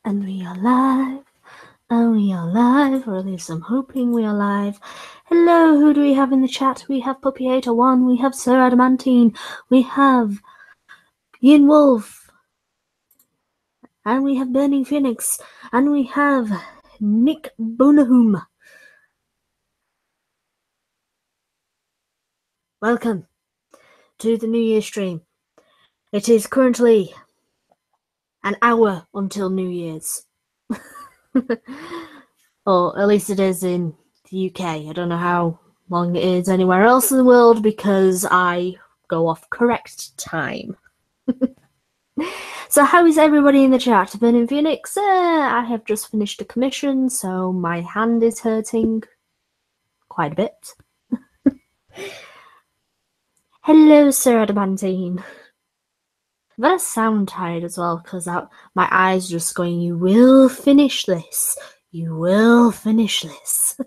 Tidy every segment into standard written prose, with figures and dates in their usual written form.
And we are live. And we are live, or at least I'm hoping we are live. Hello, who do we have in the chat? We have Puppy801, we have Sir Adamantine, we have Yin Wolf, and we have Burning Phoenix, and we have Nick Bonahum. Welcome to the New Year stream. It is currently an hour until New Year's. Or at least it is in the UK. I don't know how long it is anywhere else in the world because I go off correct time. So how is everybody in the chat? Burning Phoenix, I have just finished a commission, so my hand is hurting quite a bit. Hello, Sir Adamantine. But I sound tired as well because my eyes are just going, you will finish this. You will finish this.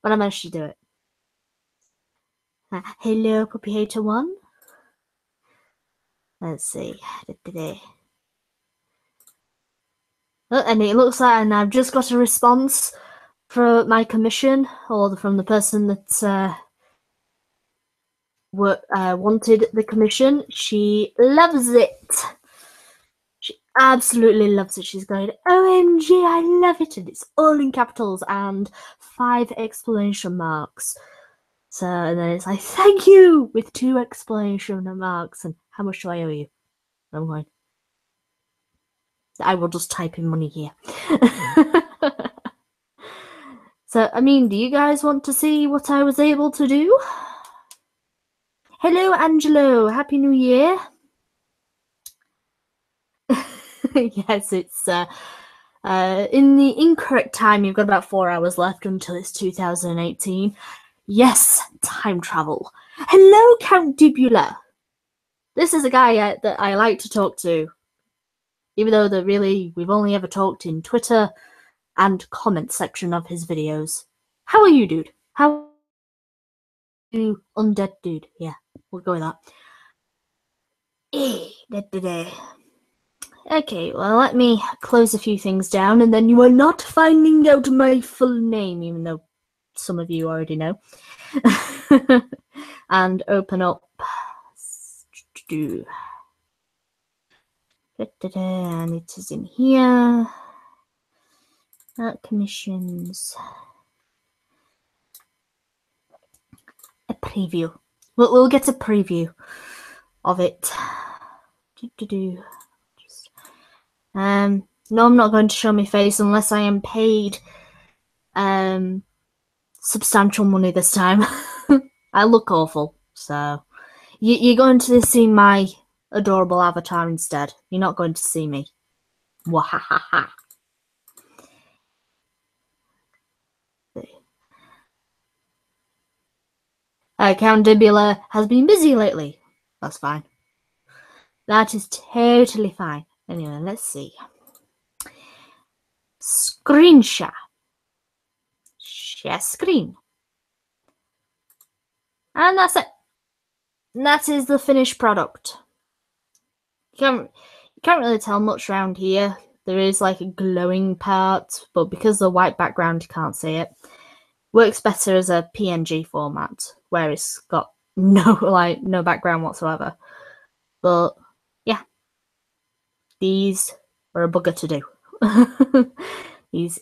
But I managed to do it. Hello, Puppy801. Let's see. And it looks like, and I've just got a response for my commission, or from the person that wanted the commission. She loves it. She absolutely loves it. She's going, OMG, I love it. And it's all in capitals and 5 exclamation marks. So, and then it's like, thank you, with 2 exclamation marks. And how much do I owe you? I'm going, I will just type in money here. So, I mean, do you guys want to see what I was able to do? Hello, Angelo. Happy New Year. Yes, it's in the incorrect time. You've got about 4 hours left until it's 2018. Yes, time travel. Hello, Count Dubula. This is a guy that I like to talk to, even though we've only ever talked in Twitter and comment section of his videos. How are you, dude? How are you, undead dude? Yeah, we'll go with that. Okay, well, let me close a few things down, and then you are not finding out my full name, even though some of you already know. And open up. And it is in here. Commissions. A preview. We'll get a preview of it. No, I'm not going to show my face unless I am paid substantial money this time. I look awful, so you're going to see my adorable avatar instead. You're not going to see me. Wahahaha. Count Dibula has been busy lately. That's fine. That is totally fine. Anyway, let's see. Screen share. Share screen. And that's it. That is the finished product. You can't really tell much around here. There is like a glowing part, but because of the white background, you can't see it. Works better as a PNG format, where it's got no background whatsoever. But yeah, these are a bugger to do. These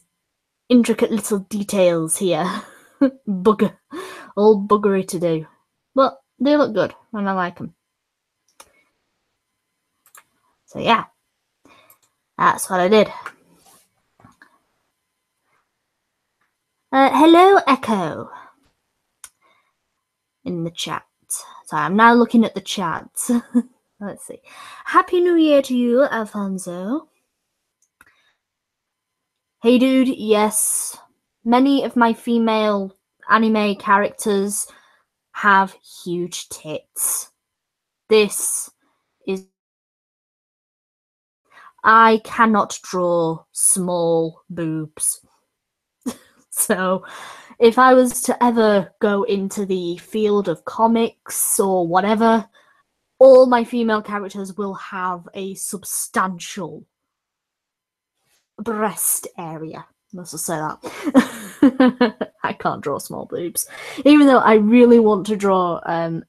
intricate little details here. Bugger. All buggery to do. But they look good, and I like them. So yeah, that's what I did. Hello, Echo. In the chat. So I'm now looking at the chat. Let's see. Happy New Year to you, Alfonso. Hey, dude. Yes, many of my female anime characters have huge tits. This is... I cannot draw small boobs. So if I was to ever go into the field of comics or whatever, all my female characters will have a substantial breast area. Let's just say that. I can't draw small boobs. Even though I really want to draw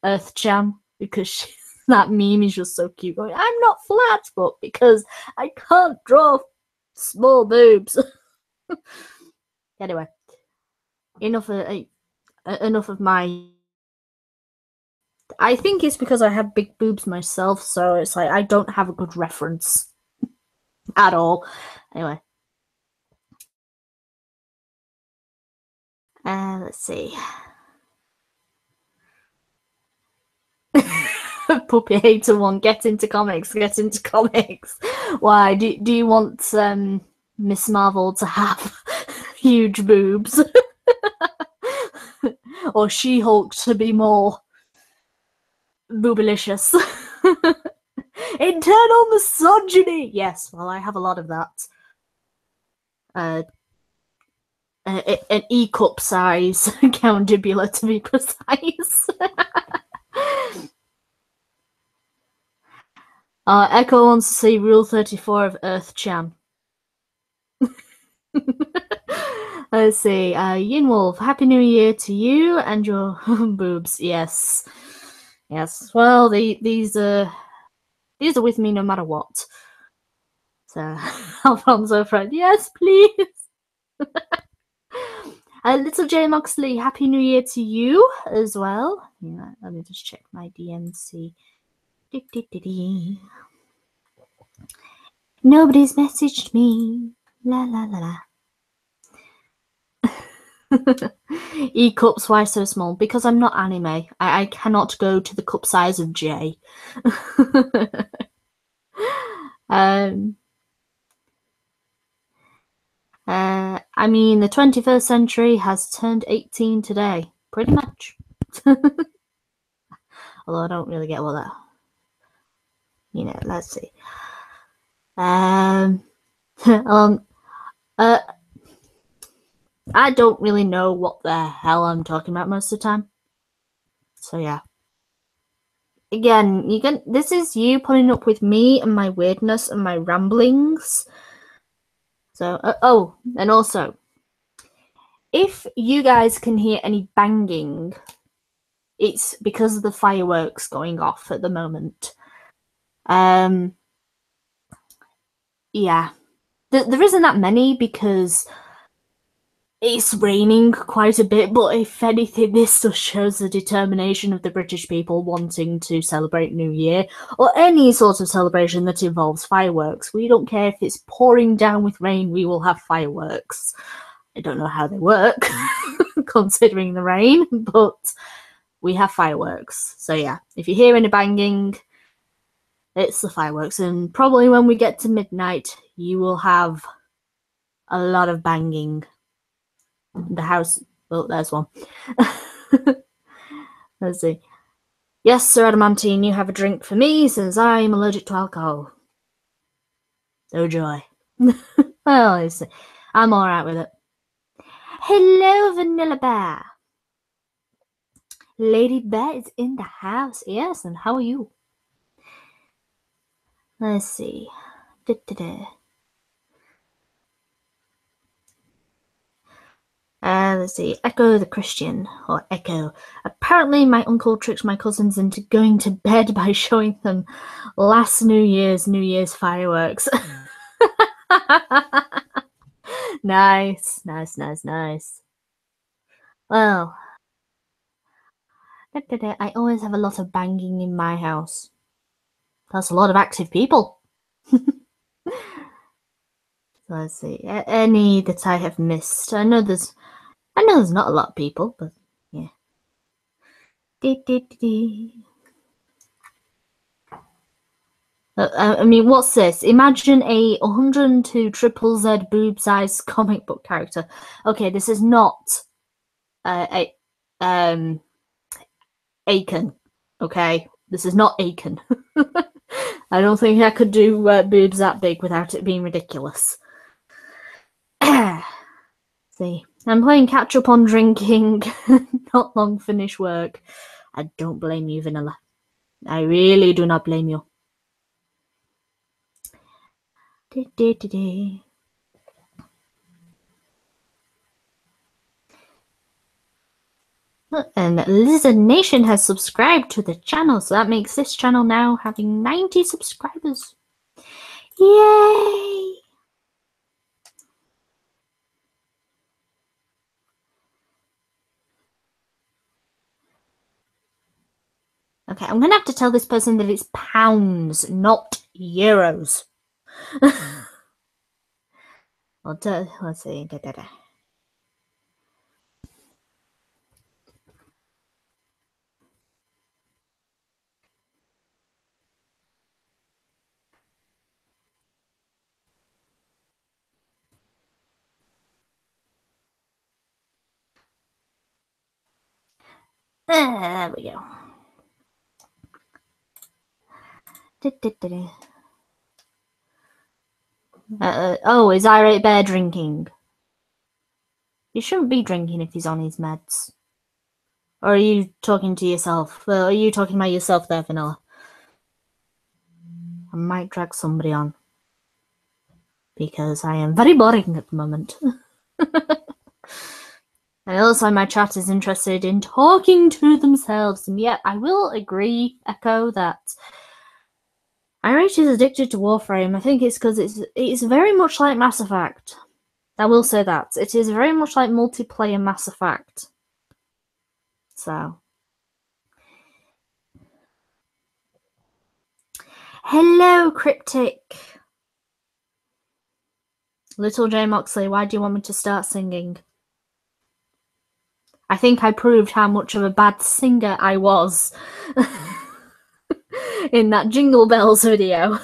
Earth-chan, because that meme is just so cute. Going, I'm not flat, but because I can't draw small boobs. Anyway, enough of my... I think it's because I have big boobs myself, so it's like I don't have a good reference at all. Anyway. Let's see. Puppy Hater 1, get into comics. Why? Do you want Miss Marvel to have huge boobs? Or She-Hulk to be more boobalicious? Internal misogyny! Yes, well, I have a lot of that. An E-cup size Countibula, to be precise. Echo wants to see Rule 34 of Earth-chan. Let's see. Yin Wolf, Happy New Year to you and your boobs. Yes. Yes. Well, these are with me no matter what. So, Alfonso Fred, yes, please. Little J Moxley, Happy New Year to you as well. Yeah, let me just check my DMC. Nobody's messaged me. La la la la. E-cups, why so small? Because I'm not anime. I cannot go to the cup size of J. I mean, the 21st century has turned 18 today. Pretty much. Although I don't really get what that... You know, let's see. I don't really know what the hell I'm talking about most of the time. So yeah. Again, this is you putting up with me and my weirdness and my ramblings. So, oh, and also, if you guys can hear any banging, it's because of the fireworks going off at the moment. Yeah. There isn't that many because it's raining quite a bit, but if anything, this just shows the determination of the British people wanting to celebrate New Year, or any sort of celebration that involves fireworks. We don't care if it's pouring down with rain, we will have fireworks. I don't know how they work, considering the rain, but we have fireworks. So yeah, if you hear any banging, it's the fireworks, and probably when we get to midnight, you will have a lot of banging. The house... Oh, there's one. Let's see. Yes, Sir Adamantine, you have a drink for me, since I am allergic to alcohol. Oh joy. Well, I'm alright with it. Hello, Vanilla Bear. Lady Bear is in the house. Yes, and how are you? Let's see. Let's see. Echo the Christian, or Echo. Apparently, my uncle tricked my cousins into going to bed by showing them last New Year's fireworks. Nice. Well, I always have a lot of banging in my house. That's a lot of active people. Let's see. Any that I have missed. I know there's not a lot of people, but yeah. I mean, what's this? Imagine a 102 triple Z boob size comic book character. Okay, this is not Aiken. Okay, this is not Aiken. I don't think I could do boobs that big without it being ridiculous. See, I'm playing catch up on drinking. Not long finish work. I don't blame you, Vanilla. I really do not blame you. And Lizard Nation has subscribed to the channel, so that makes this channel now having 90 subscribers. Yay! Okay, I'm gonna have to tell this person that it's pounds, not euros. Let's see. There we go. Oh, is Irate Bear drinking? He shouldn't be drinking if he's on his meds. Or are you talking to yourself? Are you talking about yourself there, Vanilla? I might drag somebody on. Because I am very boring at the moment. And also my chat is interested in talking to themselves. And yet I will agree, Echo, that Irate is addicted to Warframe. I think it's because it's very much like Mass Effect. I will say that. It is very much like multiplayer Mass Effect. So. Hello, Cryptic. Little J Moxley, why do you want me to start singing? I think I proved how much of a bad singer I was in that Jingle Bells video.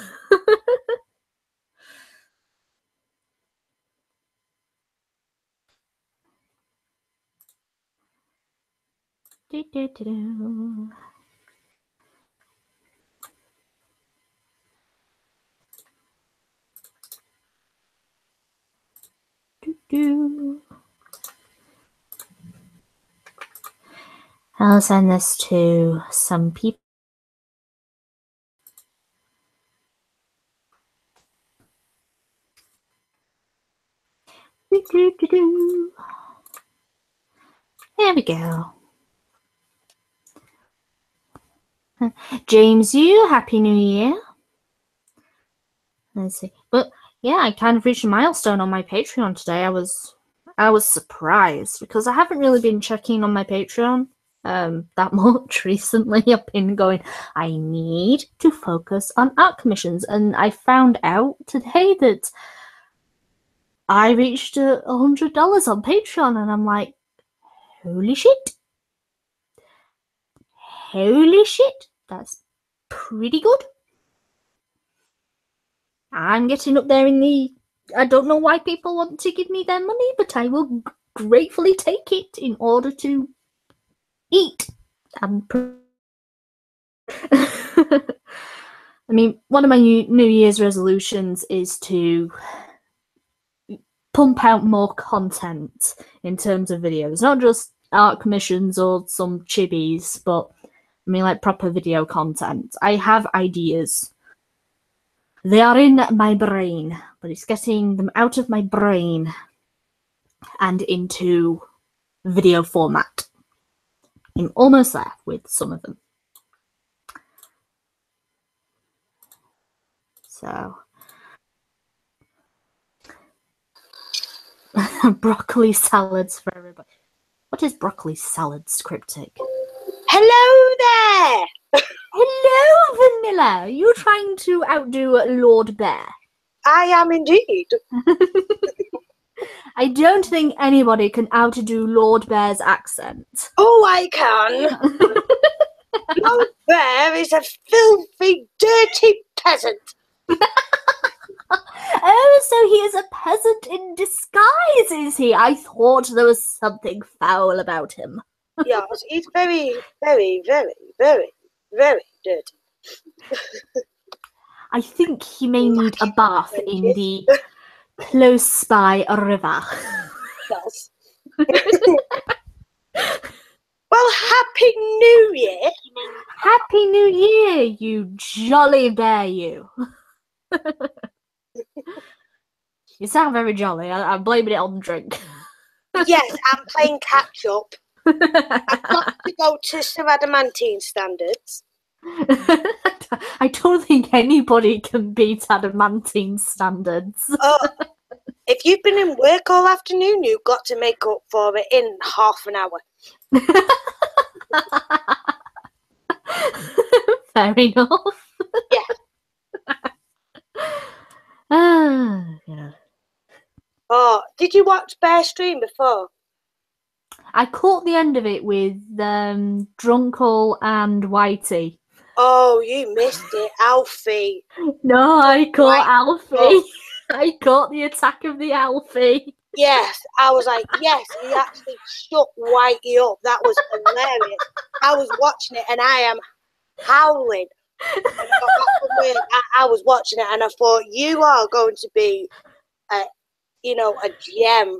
I'll send this to some people. There we go. James, you Happy New Year. Let's see. But yeah, I kind of reached a milestone on my Patreon today. I was surprised because I haven't really been checking on my Patreon that much recently. I've been going, I need to focus on art commissions, and I found out today that I reached $100 on Patreon, and I'm like, holy shit. Holy shit. That's pretty good. I'm getting up there in the... I don't know why people want to give me their money, but I will gratefully take it in order to eat. I mean, one of my New Year's resolutions is to pump out more content in terms of videos, not just art commissions or some chibis, but I mean like proper video content. I have ideas. They are in my brain, but it's getting them out of my brain and into video format. I'm almost there with some of them. So, broccoli salads for everybody. What is broccoli salads, Cryptic? Hello there! Hello, Vanilla! Are you trying to outdo Lord Bear? I am indeed. I don't think anybody can outdo Lord Bear's accent. Oh, I can. Lord Bear is a filthy, dirty peasant. Oh, so he is a peasant in disguise, is he? I thought there was something foul about him. Yes, he's very, very, very, very, very dirty. I think he may need a bath in the close by river. Yes. Well, Happy New Year. Happy New Year, you jolly bear, you. You sound very jolly. I'm blaming it on the drink. Yes, I'm playing catch up. I've got to go to Sir Adamantine standards. I don't think anybody can beat adamantine standards. Oh, if you've been in work all afternoon, you've got to make up for it in half an hour. Fair enough. Yeah. Yeah. Oh, did you watch Bear Stream before? I caught the end of it with Drunkle and Whitey. Oh, you missed it, Alfie. No, I caught Alfie. Oh. I caught the attack of the Alfie. Yes, I was like, yes, he actually shook Whitey up. That was hilarious. I was watching it and I am howling. And I got back from work, I was watching it and I thought, you are going to be, a gem.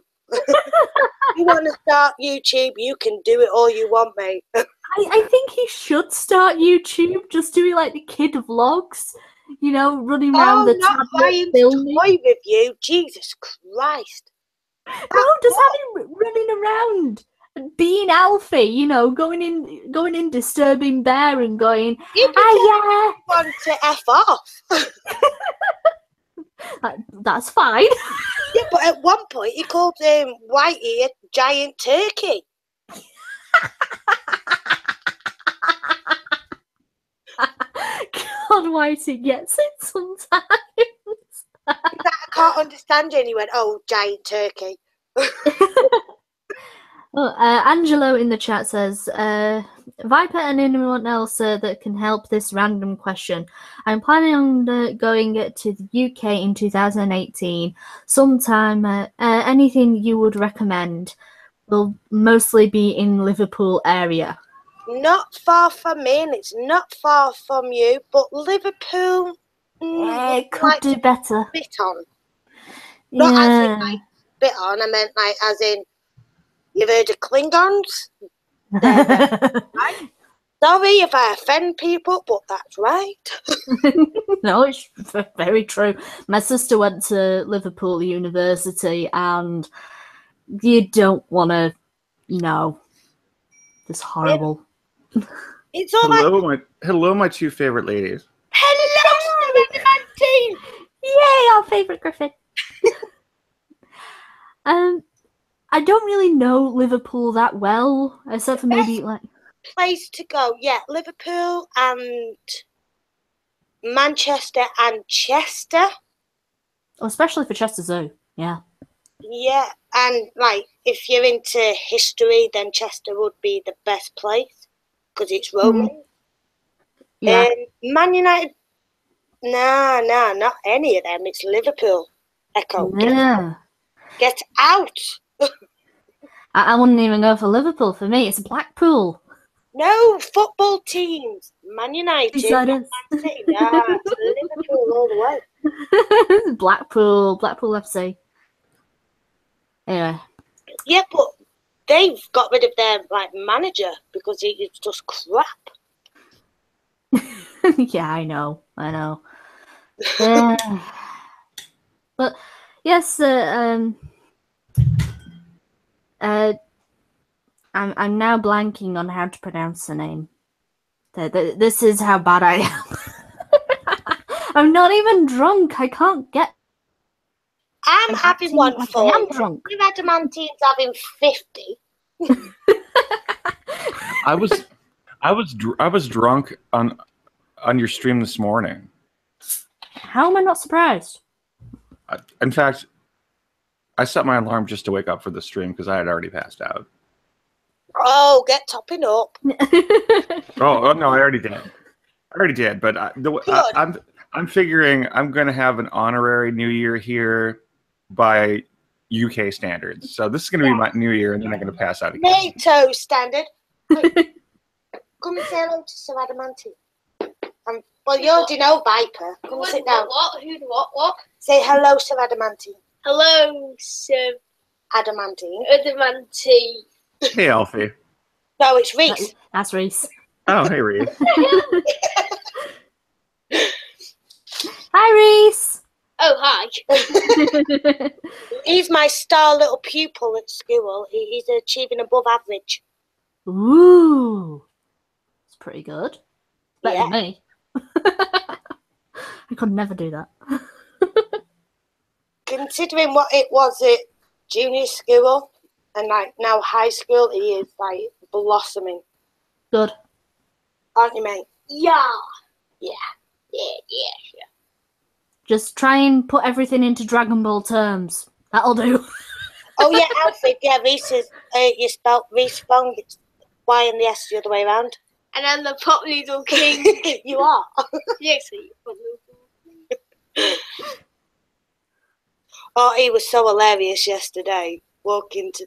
You want to start YouTube, you can do it all you want, mate. I think he should start YouTube, just doing like the kid vlogs, running around the not tablet filming. toy with you, Jesus Christ. No, just have him running around, being Alfie, going in, disturbing Bear and going, yeah. Want to F off. That's fine. Yeah, but at one point he called Whitey a giant turkey. God, Whitey gets it sometimes. I can't understand you. And he went, oh, giant turkey. Well, Angelo in the chat says, Viper and anyone else that can help this random question. I'm planning on going to the UK in 2018 sometime. Anything you would recommend will mostly be in Liverpool area. Not far from me, and it's not far from you, but Liverpool it could do better. Bit on. Not as in like bit on, I meant like as in you've heard of Klingons? Right? Sorry if I offend people, but that's right. No, it's very true. My sister went to Liverpool University, and you don't want to, it's horrible. It's all hello, my two favorite ladies. Hello, Adamantine! Yay, our favorite Griffin. I don't really know Liverpool that well, except for maybe like place to go. Yeah, Liverpool and Manchester and Chester. Oh, especially for Chester Zoo. Yeah. Yeah, and like if you're into history, then Chester would be the best place because it's Roman. Yeah. Man United. Nah, not any of them. It's Liverpool. Echo. Yeah. Get out. I wouldn't even go for Liverpool. For me, it's Blackpool. No football teams. Man United. Man City. Nah, it's Liverpool all the way. Blackpool FC. Anyway. Yeah, but they've got rid of their manager because he's just crap. Yeah, I know. But yes, I'm now blanking on how to pronounce the name. This is how bad I am. I'm not even drunk. I can't get. I'm having one like for I am you. drunk. You've Adamantine's having 50. I was drunk on your stream this morning. How am I not surprised? In fact, I set my alarm just to wake up for the stream because I had already passed out. Oh, get topping up. Oh no, I already did. But I'm figuring I'm going to have an honorary New Year here by UK standards. So this is going to be my New Year, and then I'm going to pass out again. NATO standard. Wait, come and say hello to Sir Adamantine. Well, you already know Viper. Come and sit down. What? Say hello, Sir Adamantine. Hello, Sir Adamantine. Adamantine. Hey, Alfie. No, it's Reese. That's Reese. Oh, hey, Reese. Hi, Reese. Oh, hi. He's my star little pupil at school. He's achieving above average. Ooh, it's pretty good. Better Yeah. than me. I could never do that. Considering what it was at junior school and like now high school, he is like blossoming, Good. aren't you, mate? Yeah. Yeah. Just try and put everything into Dragon Ball terms. That'll do. Oh yeah, Alfred. Yeah, Reese is. You spelled Reese wrong. It's Y and the S the other way around. And then the Pop Noodle King. You are. Yes, Pop Noodle. Oh, he was so hilarious yesterday. Walking to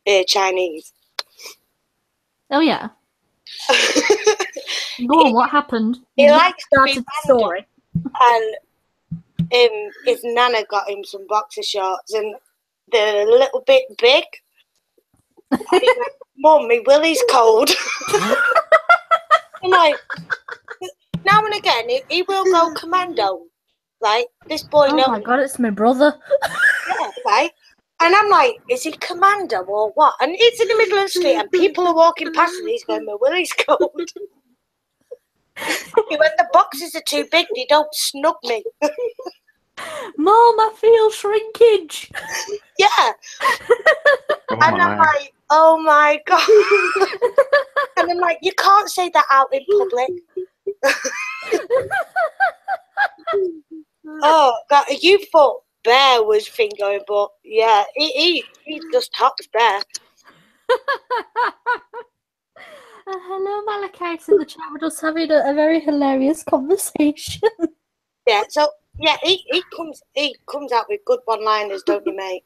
the Chinese. Oh yeah. Go on. What happened? He likes to be started the story. And his nana got him some boxer shorts, and they're a little bit big. And he went, Mum, my willy's cold. I'm like, now and again, he will go commando. Right? This boy Oh knows. my god, it's my brother. Yeah, right? And I'm like, is he commando or what? And it's in the middle of the street, and people are walking past, and he's going, my willy's cold. When the boxes are too big, they don't snug me. Mom, I feel shrinkage. Yeah. Oh And I'm my. like, oh my God. And I'm like, you can't say that out in public. Oh, God, you thought Bear was fingering, but yeah, he just talks Bear. Hello, Malachite in the chat. We're just having a very hilarious conversation. Yeah, so yeah, he comes out with good one-liners, don't you, mate?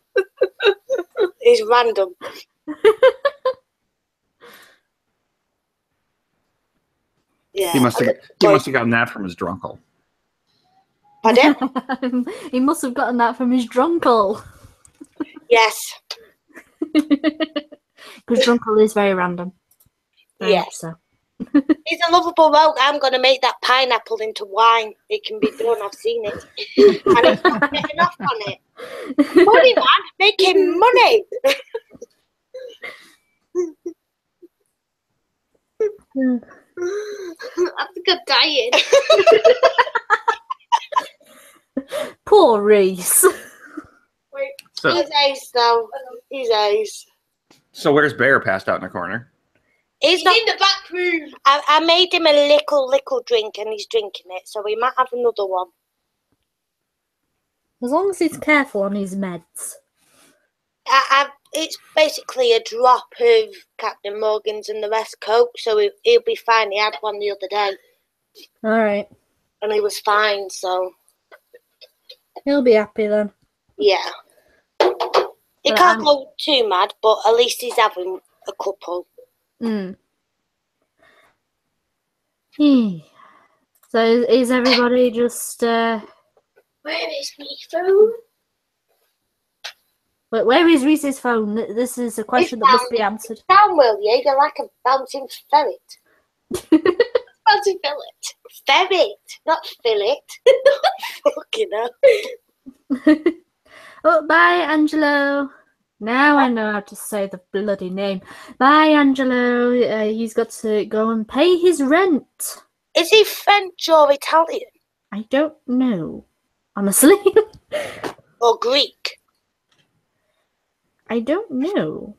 He's random. Yeah. He must have gotten that from his drunkle. Pardon? He must have gotten that from his drunkle. Yes. Because drunkle is very random. Very Yes. much so. He's a lovable rogue. I'm going to make that pineapple into wine. It can be done. I've seen it. And he's not getting off on it. Money, man. Making money. That's a good diet. Poor Reese. So, He's ace, though. He's ace. so where's Bear passed out in the corner? He's He's not. in the back room. I made him a little drink, and he's drinking it, so we might have another one. As long as he's careful on his meds. It's basically a drop of Captain Morgan's and the rest Coke, so he'll be fine. He had one the other day, Alright. and he was fine. So He'll be happy then. yeah, he But can't go too mad, but at least he's having a couple. Mm. So is everybody just Where is my phone? where is Reese's phone? This is a question that must be answered. Down, will you? You're like a bouncing ferret. Fancy fillet. Ferret, not fillet. Fucking hell. Oh, bye, Angelo. Now I know how to say the bloody name. Bye, Angelo. He's got to go and pay his rent. Is he French or Italian I don't know, honestly. or Greek? I don't know.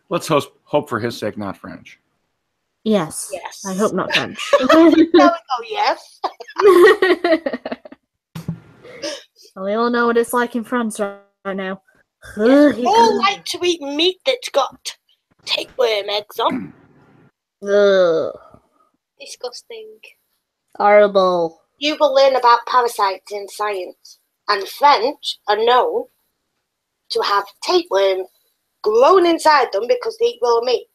Let's hope for his sake, not French. Yes. Yes. I hope not French. There we go. Yes. Well, we all know what it's like in France right now. All like to eat meat that's got tapeworm eggs on. Ugh. Disgusting. Horrible. You will learn about parasites in science, and French are known to have tapeworm growing inside them because they eat raw meat.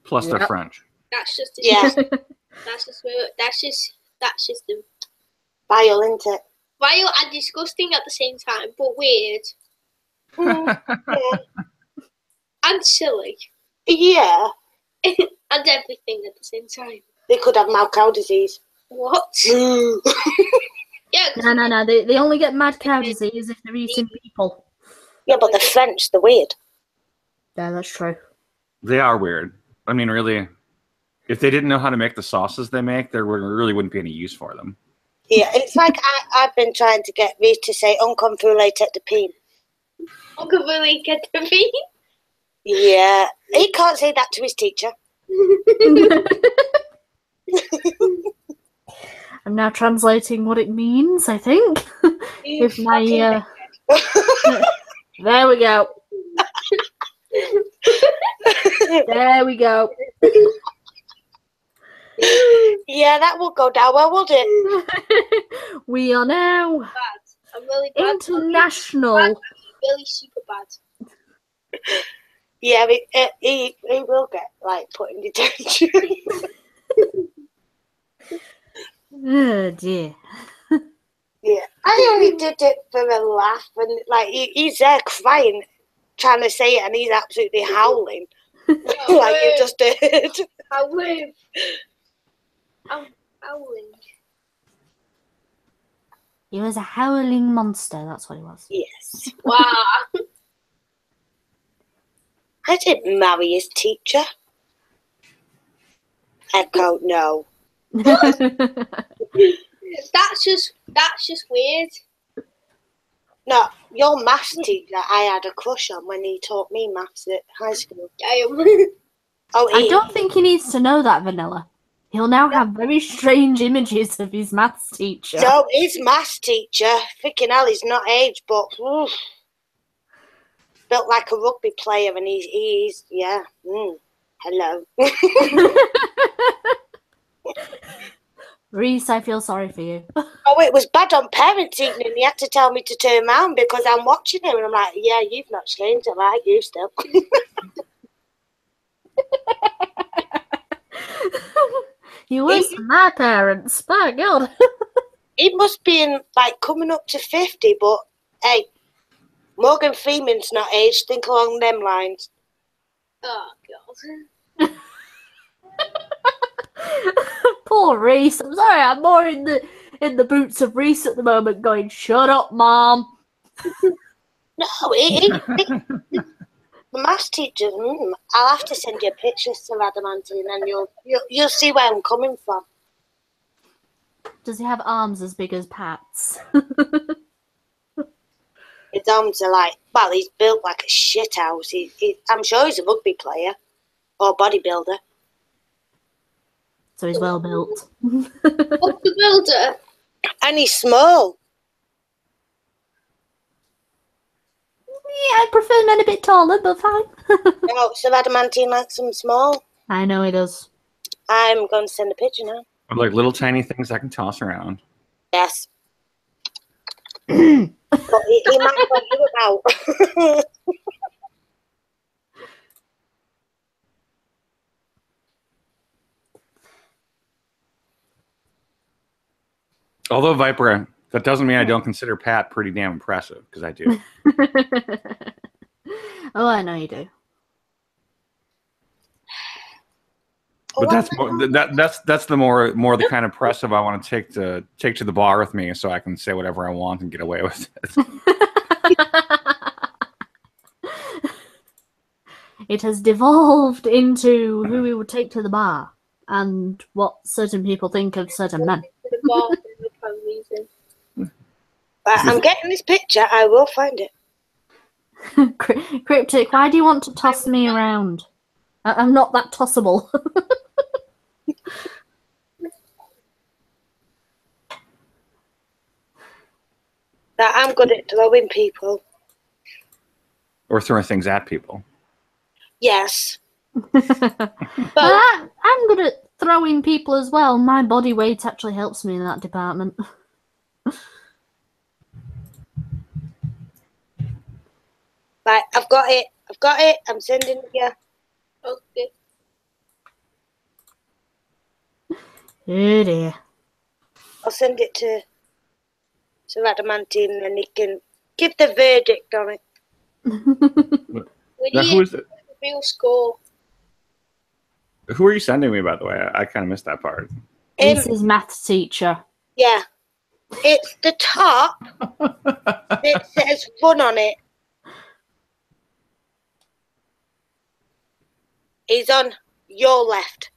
Plus, they're Yep. French. That's just Yeah, That's just the vile, isn't it? vile and disgusting at the same time, but weird Yeah. and silly Yeah, and everything at the same time. they could have mad cow disease. What? Mm. Yeah, 'cause No. They only get mad cow disease if they're eating people. Yeah, but the French, they're weird. Yeah, that's true. They are weird. I mean, really, if they didn't know how to make the sauces they make, there really wouldn't be any use for them. Yeah, it's like I've been trying to get Reese to say "uncom fu late at the peen." Uncom fu late at the peen. Yeah, he can't say that to his teacher. I'm now translating what it means, I think. If my there we go. There we go. Yeah, that will go down well, won't it? We are now I'm really bad. international. I'm really super bad. Yeah, he will get like put in detention. Oh dear. Yeah, I only did it for a laugh, and like he's there crying, trying to say it, and he's absolutely howling, like you just did. I'm howling. He was a howling monster, that's what he was. Yes. Wow. I didn't marry his teacher. Echo, no. That's just weird. No, your maths teacher I had a crush on when he taught me maths at high school. Oh, I don't think he needs to know that, Vanilla. He'll now have very strange images of his maths teacher. So his maths teacher, freaking hell, he's not aged, but built like a rugby player, and he's yeah. Hello. Reese, I feel sorry for you. Oh, it was bad on parents' evening. He had to tell me to turn around because I'm watching him, and I'm like, yeah, you've not changed. I like you still. You worse than my parents. My God. He must be in like coming up to 50, but hey, Morgan Freeman's not aged. Think along them lines. Oh God. Poor Reese. I'm sorry, I'm more in the boots of Reese at the moment going, shut up, Mom. No, the maths teacher. I'll have to send you pictures to Adamantine, and you'll see where I'm coming from. Does he have arms as big as Pat's? His arms are like, well, he's built like a shit house. I'm sure he's a rugby player or bodybuilder. So he's well built. What's the builder? And he's small. Yeah, I prefer men a bit taller, but fine. No, so Adamantine likes him small. I know he does. I'm going to send a picture now. Like little tiny things I can toss around. Yes. But he might want you about. Although Viper, that doesn't mean I don't consider Pat pretty damn impressive, because I do. Oh, I know you do. But that's the more the kind of impressive I want to take to the bar with me, so I can say whatever I want and get away with it. It has devolved into who we would take to the bar and what certain people think of certain men. The ball for some reason. But I'm getting this picture. I will find it. Cryptic, why do you want to toss me around? I'm not that tossable. That I'm good at throwing people. Or throwing things at people. Yes. But I'm good at throwing people as well. My body weight actually helps me in that department. Right, I've got it. I'm sending it you. Okay. Oh dear. I'll send it to Adamantine, and he can give the verdict on it. We Now, need who is it? a real score. Who are you sending me, by the way? I kind of missed that part. This is maths teacher. Yeah. It's the top. It says fun on it. He's on your left.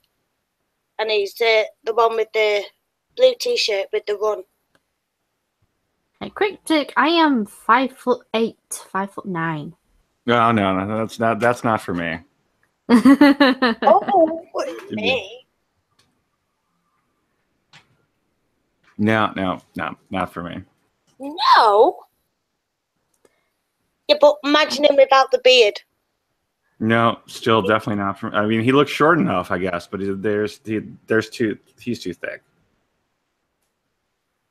And he's the one with the blue t-shirt with the run. Hey, Cryptic, I am 5'8", 5'9". No, that's not for me. Oh, me. No, not for me. No. Yeah, but imagine him without the beard. No, still definitely not for. I mean, he looks short enough, I guess, but he's too thick.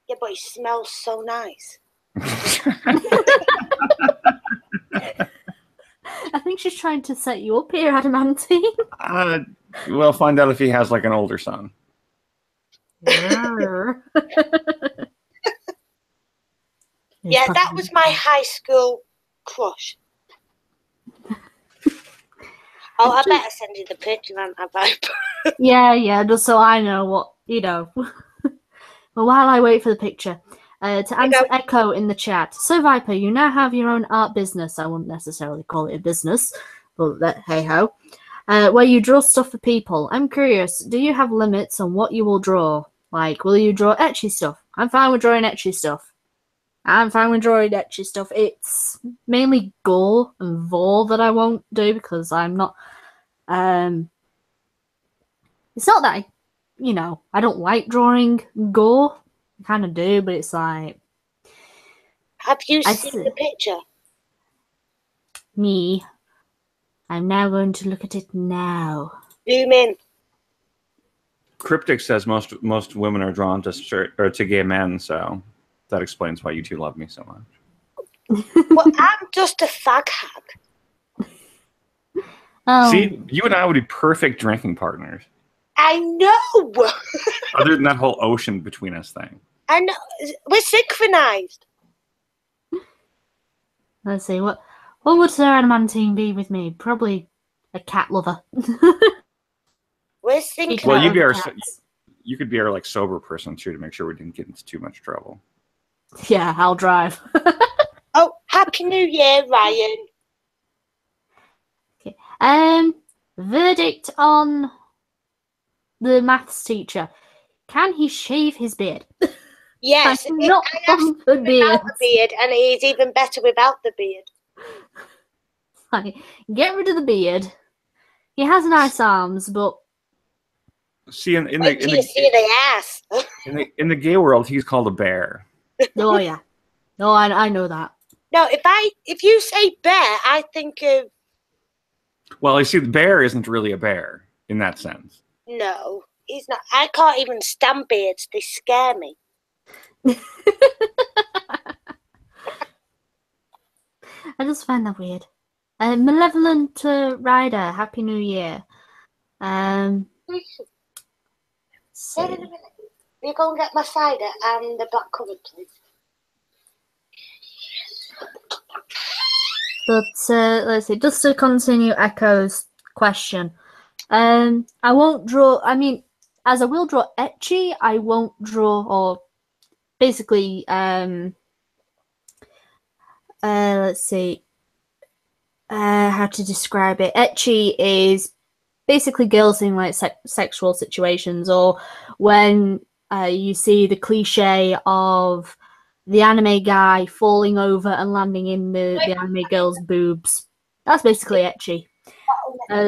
Yeah, but he smells so nice. I think she's trying to set you up here, Adamantine. We'll find out if he has like an older son. Yeah, that was my high school crush. Oh, I better send you the picture, aren't I? Yeah, just so I know what, Well, while I wait for the picture, to answer Echo in the chat. So, Viper, you now have your own art business. I wouldn't necessarily call it a business, but hey-ho. Where you draw stuff for people. I'm curious, do you have limits on what you will draw? Like, will you draw ecchi stuff? I'm fine with drawing ecchi stuff. It's mainly gore and vor that I won't do because I'm not... it's not that I don't like drawing gore. I kind of do, but it's like... Have you seen the picture? Me. I'm now going to look at it now. Zoom in. Cryptic says most women are drawn to gay men, so that explains why you two love me so much. Well, I'm just a fag hag. See, you and I would be perfect drinking partners. I know. Other than that whole ocean between us thing. I know. We're synchronized. Let's see, what would Sir Adamantine be with me? Probably a cat lover. We're synchronized. Well, you could be our like sober person too to make sure we didn't get into too much trouble. Yeah, I'll drive. Oh, Happy New Year, Ryan. Okay. Verdict on the maths teacher. Can he shave his beard? Yes, I'm not on the beard. And he's even better without the beard. Like, get rid of the beard. He has nice arms, but see in the ass. in the gay world, he's called a bear. Oh yeah, no, I know that. No, if you say bear, I think of. Well, you see, the bear isn't really a bear in that sense. No, he's not. I can't even stand beards. They scare me. I just find that weird. Malevolent Rider, Happy New Year. Wait a minute. You go and get my cider and the black currant, please. But let's see, just to continue Echo's question. I won't draw, as I will draw ecchi, I won't draw, or basically, let's see, how to describe it. Ecchi is basically girls in like sexual situations, or when you see the cliche of the anime guy falling over and landing in the anime girl's boobs. That's basically ecchi.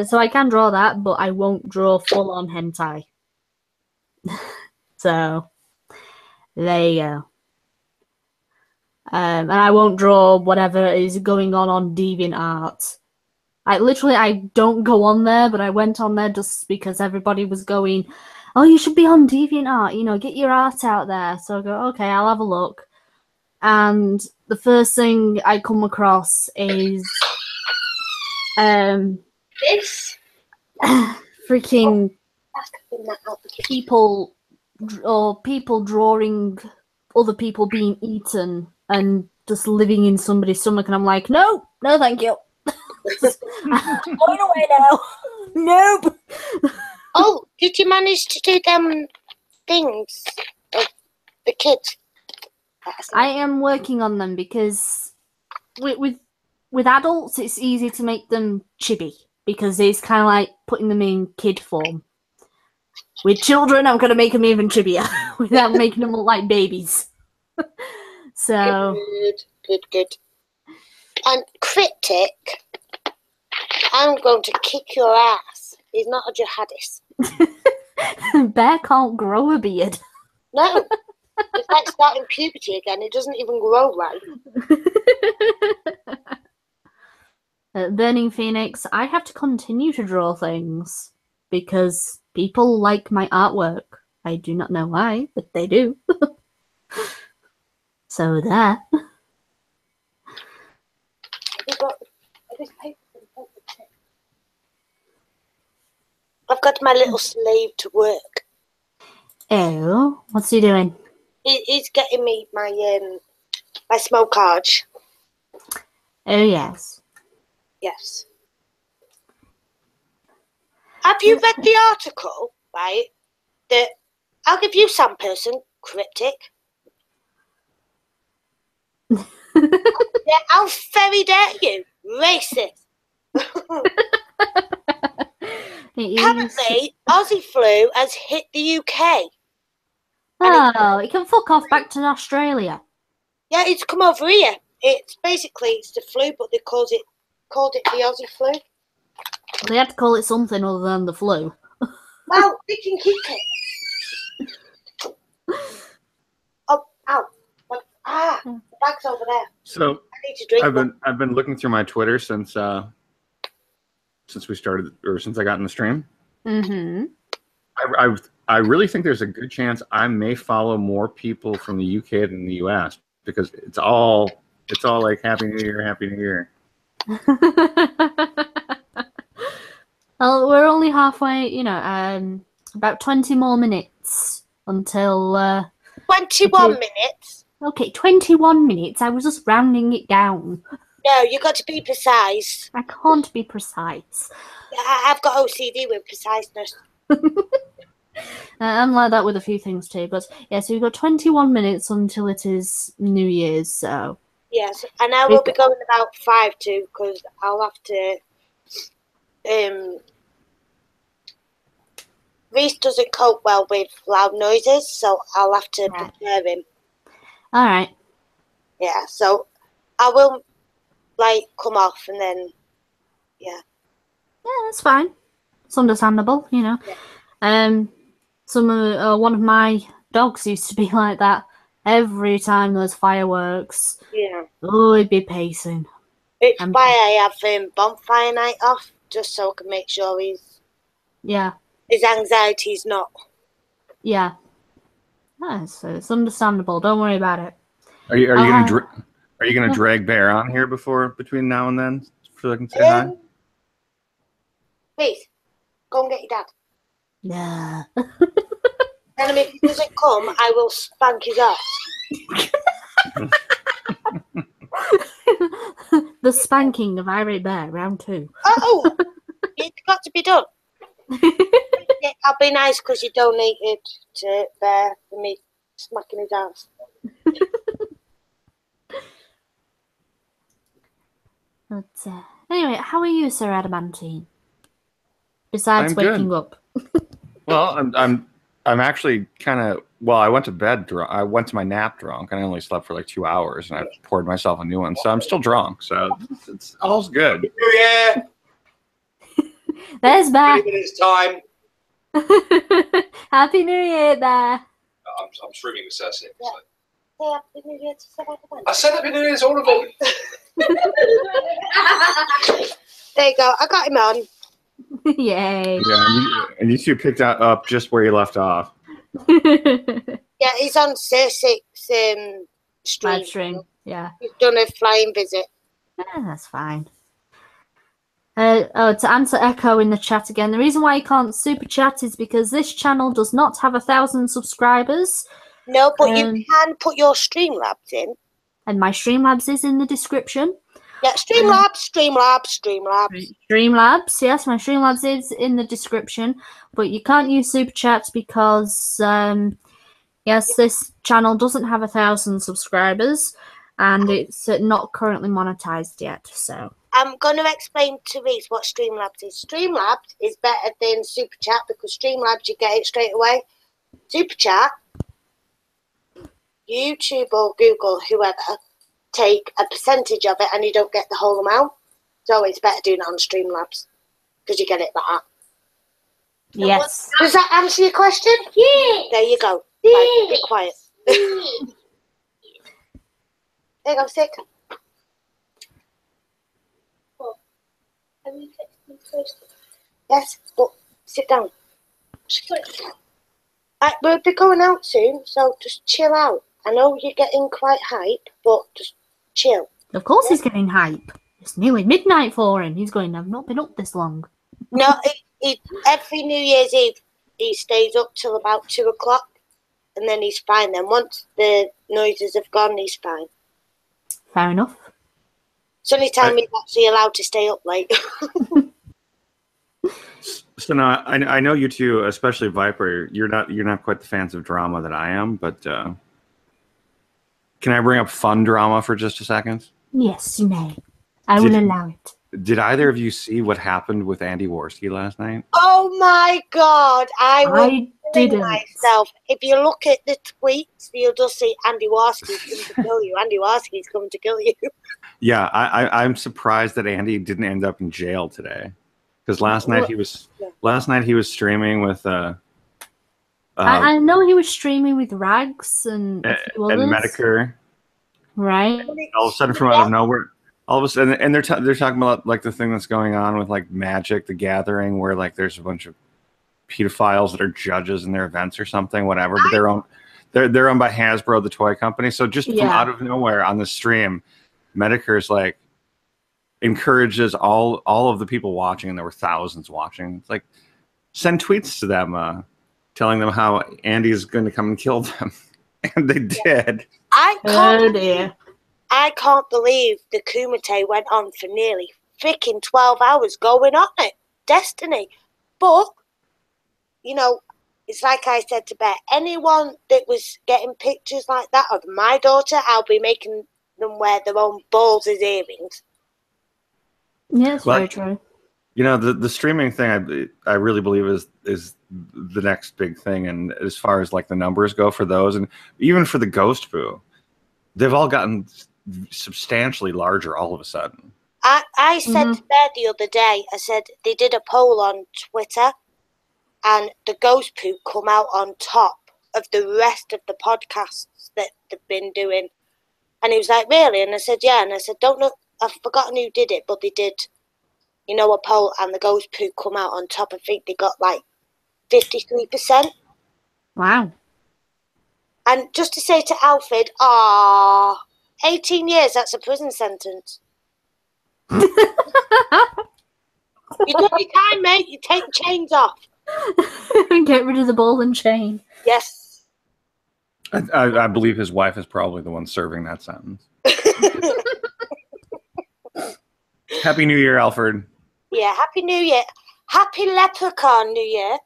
So I can draw that, but I won't draw full-on hentai. So there you go. And I won't draw whatever is going on DeviantArt. I don't go on there, but I went on there just because everybody was going, oh, you should be on DeviantArt, get your art out there. So I go, okay, I'll have a look. And the first thing I come across is this freaking people drawing other people being eaten and just living in somebody's stomach, and I'm like, no, thank you. I'm going away now. Nope. Oh, did you manage to do them things of the kids? I am working on them because with adults it's easy to make them chibi because it's kind of like putting them in kid form. With children, I'm going to make them even chubbier without making them look like babies. So Good. And Cryptic, I'm going to kick your ass. He's not a jihadist. Bear can't grow a beard. No. It's like starting puberty again. It doesn't even grow right. Burning Phoenix, I have to continue to draw things because people like my artwork. I do not know why, but they do. So there. I've got my little slave to work. Oh, what's he doing? He's getting me my smoke cards. Oh, yes. Yes. Have you read the article, right? That I'll give you some person, Cryptic. Yeah, how very dare you? Racist. Apparently, Aussie flu has hit the UK. Oh, it can fuck off back to Australia. Yeah, it's come over here. It's the flu, but they called it the Aussie flu. They had to call it something other than the flu. Well, they can keep it. Oh, ow. The bag's over there. So I need to drink. I've been looking through my Twitter since we started, or since I got in the stream. Mm-hmm. I really think there's a good chance I may follow more people from the UK than the US because it's all like Happy New Year, Happy New Year. Well, we're only halfway, about 20 more minutes until 21 minutes. Okay, 21 minutes. I was just rounding it down. No, you got to be precise. I can't be precise. I've got OCD with preciseness. I'm like that with a few things too, but yeah, so we've got 21 minutes until it is New Year's, so. Yes, and I will be going about 5 too, because I'll have to. Reese doesn't cope well with loud noises, so I'll have to prepare him. All right. Yeah, so I will come off and then, yeah. Yeah, that's fine. It's understandable, Yeah. One of my dogs used to be like that. Every time there's fireworks, he'd be pacing. It's why I have bonfire night off, just so I can make sure his anxiety's not. Yeah. So it's understandable. Don't worry about it. Are you gonna drag Bear on here between now and then so I can say hi? Please, go and get your dad. Yeah. Tell him if he doesn't come, I will spank his ass. The spanking of Irate Bear, round 2. Oh, it's got to be done. I'll be nice because you donated to Bear for me smacking his ass. But anyway, how are you, Sir Adamantine? Besides waking up. Well, I'm actually kind of. Well, I went to bed drunk. I went to my nap drunk, and I only slept for like 2 hours, and I poured myself a new one, so I'm still drunk. So it's all's good. Yeah. There's Bear. 3 minutes time. Happy New Year, Bear. I'm streaming with Cersei. Yeah. Say Happy New Year to everyone. I said Happy New Year to all of them. There you go. I got him on. Yay. Yeah, and you two picked up just where you left off. Yeah, he's on Cersei's stream. Live stream, yeah. He's done a flying visit. Yeah, that's fine. To answer Echo in the chat again, the reason why you can't super chat is because this channel does not have 1,000 subscribers. No, but you can put your Streamlabs in. And my Streamlabs is in the description. Yeah, Streamlabs. Streamlabs, yes, my Streamlabs is in the description, but you can't use super chats because, yes, this channel doesn't have 1,000 subscribers, and it's not currently monetized yet. So I'm going to explain to Reese what Streamlabs is. Streamlabs is better than Super Chat because Streamlabs, you get it straight away. Super Chat, YouTube or Google, whoever, take a percentage of it and you don't get the whole amount. So it's better doing it on Streamlabs because you get it like that. Yes. Does that answer your question? Yeah. There you go. Right, be quiet. There you go, sit. Have you texted me first? Yes, but sit down. Right, we'll be going out soon, so just chill out. I know you're getting quite hype, but just chill. Of course he's getting hype. It's nearly midnight for him. He's going, I've not been up this long. No, every New Year's Eve, he stays up till about 2 o'clock, and then he's fine. Then once the noises have gone, he's fine. Fair enough. It's only time he's actually allowed to stay up late. So now I know you two, especially Viper. You're not quite the fans of drama that I am, but can I bring up fun drama for just a second? Yes, you may. I will allow it. Did either of you see what happened with Andy Worski last night? Oh my God! I didn't. myself. If you look at the tweets, you'll just see Andy Warski's coming to kill you. Andy Warski's coming to kill you. Yeah, I'm surprised that Andy didn't end up in jail today, because last night he was streaming with I know he was streaming with Rags and a few others. and Medicare. Right. All of a sudden, from out of nowhere, all of a sudden, and they're talking about like the thing that's going on with like Magic: The Gathering, where like there's a bunch of pedophiles that are judges in their events or something, whatever. But they're owned by Hasbro, the toy company. So just from out of nowhere on the stream, Medicare's like encourages all of the people watching, and there were thousands watching. It's like, send tweets to them, telling them how Andy is going to come and kill them, and they did. I Oh dear. can't believe the Kumite went on for nearly freaking 12 hours going on it. Destiny. But, you know, it's like I said to Beth, anyone that was getting pictures like that of my daughter, I'll be making them wear their own balls as earrings. Yeah, it's very true. You know, the streaming thing, I really believe is the next big thing. And as far as like the numbers go for those, and even for the Ghost Boo, they've all gotten substantially larger all of a sudden. I said to Bear the other day, I said they did a poll on Twitter and the Ghost Poo come out on top of the rest of the podcasts that they've been doing. And he was like, really? And I said, yeah. And I said, don't know, I've forgotten who did it, but they did, you know, a poll and the Ghost Poo come out on top. I think they got like 53%. Wow. And just to say to Alfred, 18 years, that's a prison sentence. You done your time, mate. You take the chains off. Get rid of the ball and chain. Yes. I believe his wife is probably the one serving that sentence. Happy New Year, Alfred. Yeah, Happy New Year. Happy Leprechaun New Year.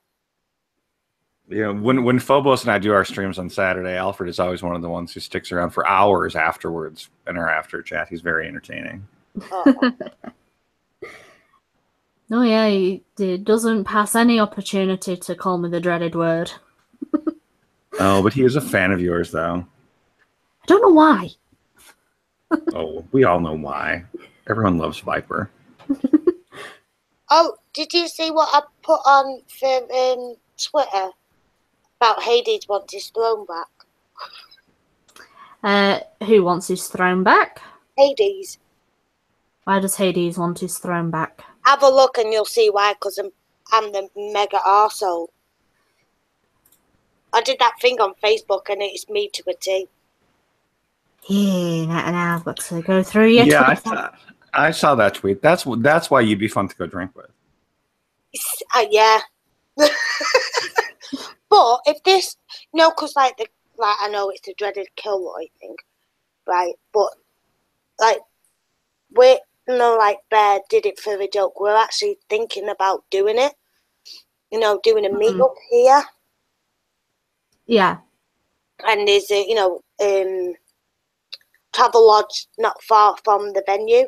Yeah, when Phobos and I do our streams on Saturday, Alfred is always one of the ones who sticks around for hours afterwards in our after chat. He's very entertaining. Oh yeah, he doesn't pass any opportunity to call me the dreaded word. Oh, but he is a fan of yours, though. I don't know why. Oh, we all know why. Everyone loves Viper. Oh, did you see what I put on for Twitter about Hades wants his throne back? Who wants his throne back? Hades. Why does Hades want his throne back? Have a look and you'll see why, because I'm the mega arsehole. I did that thing on Facebook and it's me to a T. Yeah, now I've got to go through your Twitter. I saw that tweet. That's why you'd be fun to go drink with. Yeah. But if this, because I know it's the dreaded Kilroy thing, right? But like Bear did it for a joke. We're actually thinking about doing it. Doing a meetup here. Yeah. And there's a travel lodge not far from the venue.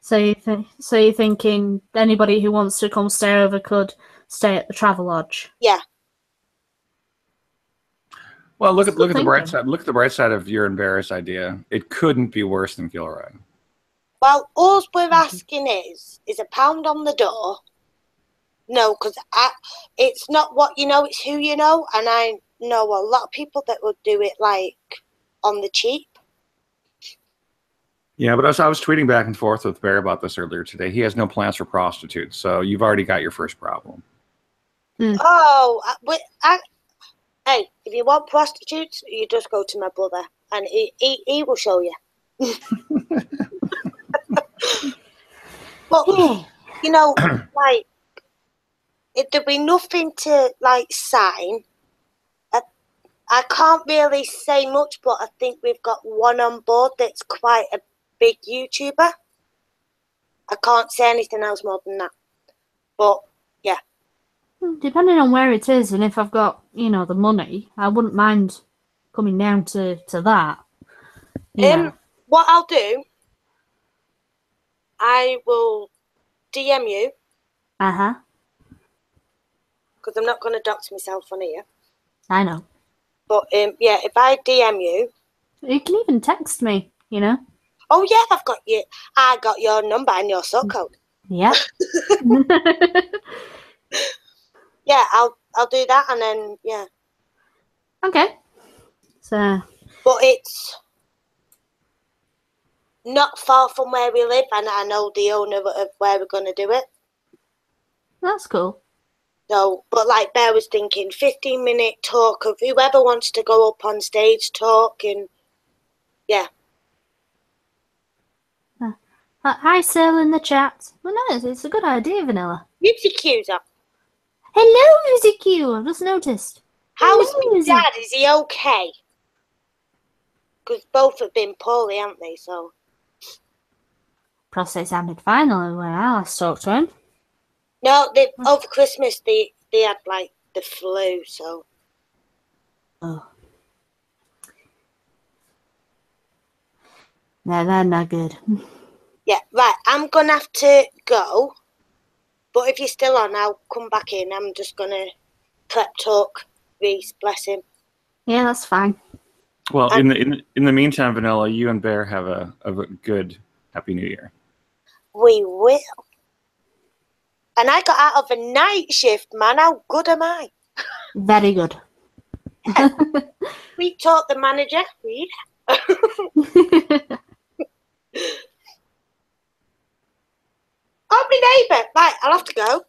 So you're thinking anybody who wants to come stay over could stay at the Travelodge? yeah. Well, look at the thinking. bright side. Look at the bright side of your and Bear's idea. It couldn't be worse than Gilroy. Well, all we're asking is a pound on the door. No, because it's not what you know, it's who you know, and I know a lot of people that would do it like on the cheap. Yeah, but I was tweeting back and forth with Bear about this earlier today. He has no plans for prostitutes, so you've already got your first problem. Oh, hey, if you want prostitutes, you just go to my brother, and he will show you. But you know, like, there'd be nothing to like sign. I can't really say much, but I think we've got one on board that's quite a big YouTuber. I can't say anything else more than that. But yeah. Depending on where it is and if I've got, the money, I wouldn't mind coming down to that. Yeah. What I'll do, I will DM you. Uh-huh. Because I'm not going to dox myself on here. I know. But yeah, if I DM you. You can even text me, Oh yeah, I got your number and your sub code. Yeah. Yeah, I'll do that, and then yeah. Okay. So. But it's not far from where we live, and I know the owner of where we're going to do it. That's cool. So, but like Bear was thinking, 15-minute talk of whoever wants to go up on stage talk, and yeah. Hi, Sil in the chat. Well, no, it's a good idea, Vanilla. Yipsy Q's up. Hello, Music Q. I've just noticed. How's Hello, my Music. dad? Is he okay? Because both have been poorly, haven't they? So. Prostate sounded fine when I last talked to him. No, over Christmas they had like the flu, so. Oh. No, they're not good. Yeah, right. I'm gonna have to go, but if you're still on, I'll come back in. I'm just gonna prep talk Reese, bless him. Yeah, that's fine. Well, in the meantime, Vanilla, you and Bear have a good Happy New Year. We will. And I got out of a night shift, man. How good am I? Very good. We taught the manager. Read. Oh, my neighbour. Right, I'll have to go.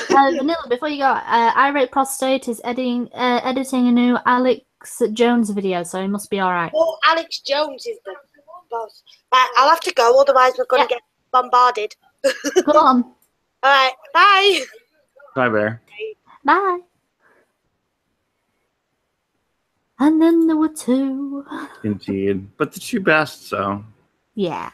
Vanilla, before you go, Irate Prostate is editing a new Alex Jones video, so he must be all right. Oh, Alex Jones is the boss. Right, I'll have to go, otherwise we're going to get bombarded. Go on. All right, bye. Bye, Bear. Bye. And then there were two. Indeed. But the two best, so. Yeah.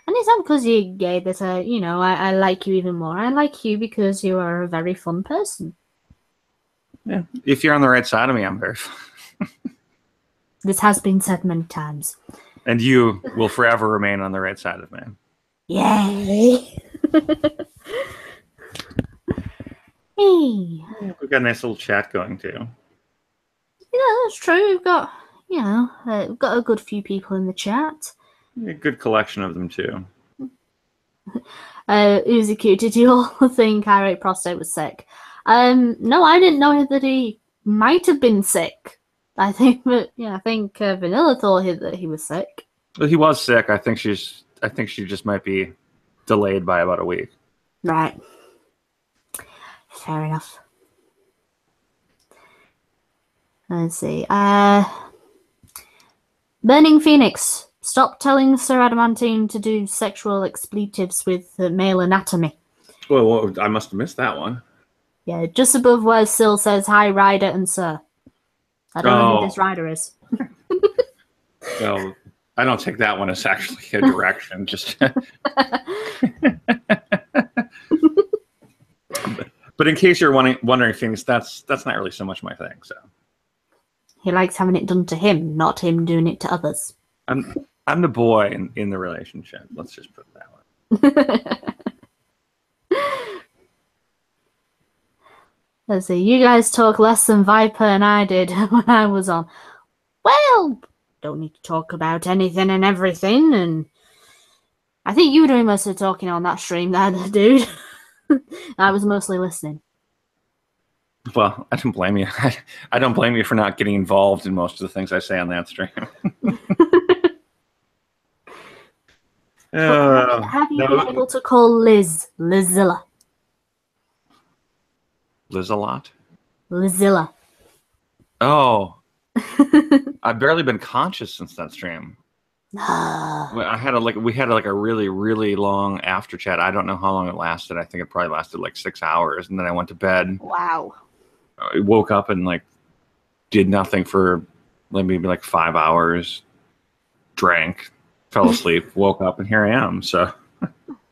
And it's not because you're gay that I like you even more. I like you because you are a very fun person. Yeah. If you're on the right side of me, I'm very fun. This has been said many times. And you will forever remain on the right side of me. Yay! Hey. We've got a nice little chat going too. Yeah, that's true. We've got, we've got a good few people in the chat. A good collection of them too. Uzi Q, did you all think Irate Prostate was sick? No, I didn't know that he might have been sick. I think Vanilla thought that he was sick. Well, he was sick. I think she just might be delayed by about a week. Right. Fair enough. Let's see. Burning Phoenix. Stop telling Sir Adamantine to do sexual expletives with male anatomy. Well, I must have missed that one. Yeah, just above where Syl says, hi, Ryder and Sir. I don't know who this Ryder is. Well, I don't take that one as actually a direction. Just. But in case you're wondering things, that's not really so much my thing. So he likes having it done to him, not him doing it to others. I'm I'm the boy in the relationship. Let's just put it that way. Let's see. You guys talk less than Viper and I did when I was on. Well, don't need to talk about anything and everything. And I think you were doing most of the talking on that stream there, dude. I was mostly listening. Well, I don't blame you. I don't blame you for not getting involved in most of the things I say on that stream. Have you been able to call Liz Lizilla? Liz-a-lot? Lizilla. Oh. I've barely been conscious since that stream. I had we had a really, really long after chat. I don't know how long it lasted. I think it probably lasted like 6 hours, and then I went to bed. Wow. I woke up and like did nothing for maybe like 5 hours. Drank, fell asleep, woke up, and here I am. So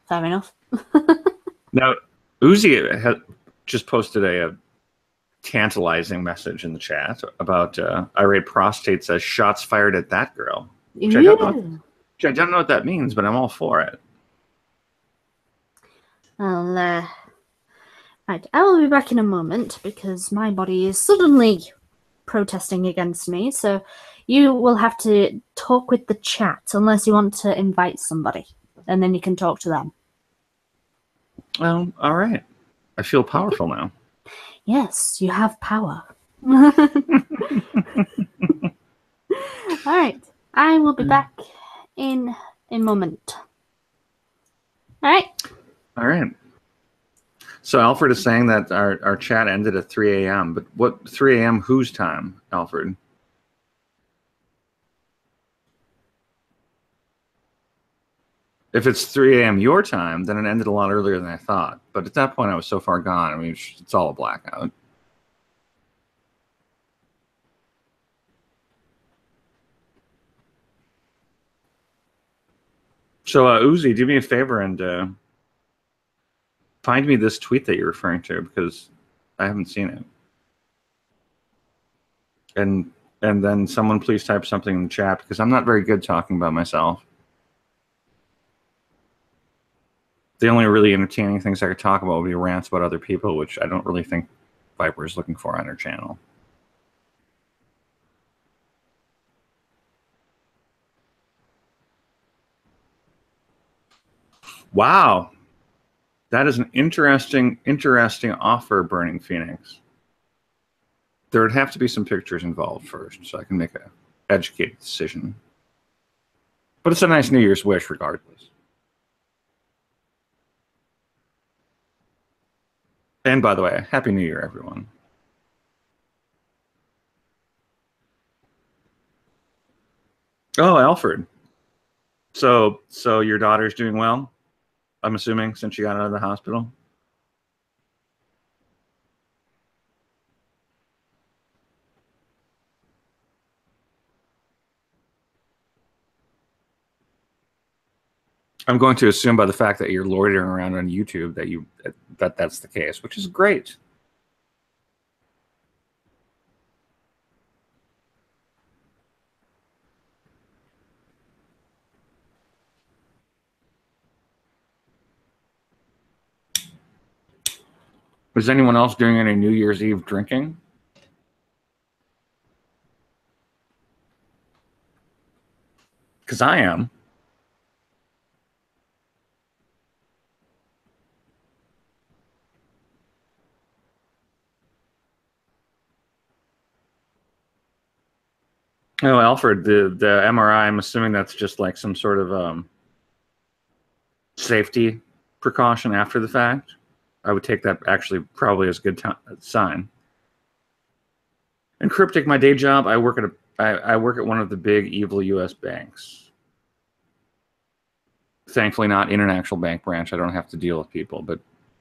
fair enough. Now, Uzi just posted a tantalizing message in the chat about irate prostate says shots fired at that girl. Which I don't know what that means, but I'm all for it. Right, I will be back in a moment because my body is suddenly protesting against me. So you will have to talk with the chat unless you want to invite somebody, and then you can talk to them. Well, all right. I feel powerful now. Yes, you have power. All right. I will be back in a moment. All right. All right. So Alfred is saying that our chat ended at 3 a.m. But what 3 a.m. whose time, Alfred? If it's 3 a.m. your time, then it ended a lot earlier than I thought. But at that point, I was so far gone. I mean, it's all a blackout. So, Uzi, do me a favor and find me this tweet that you're referring to because I haven't seen it. And then someone please type something in the chat because I'm not very good talking about myself. The only really entertaining things I could talk about would be rants about other people, which I don't really think Viper is looking for on her channel. Wow. That is an interesting offer, Burning Phoenix. There would have to be some pictures involved first, so I can make an educated decision. But it's a nice New Year's wish regardless. And by the way, Happy New Year, everyone. Oh, Alfred. So your daughter's doing well? I'm assuming, since you got out of the hospital. I'm going to assume by the fact that you're loitering around on YouTube that that's the case, which is great. Is anyone else doing any New Year's Eve drinking? Because I am. Oh, Alfred, the MRI, I'm assuming that's just like some sort of safety precaution after the fact. I would take that actually probably as a good sign. And Cryptic, my day job, I work at one of the big evil U.S. banks. Thankfully, not in an actual bank branch. I don't have to deal with people, but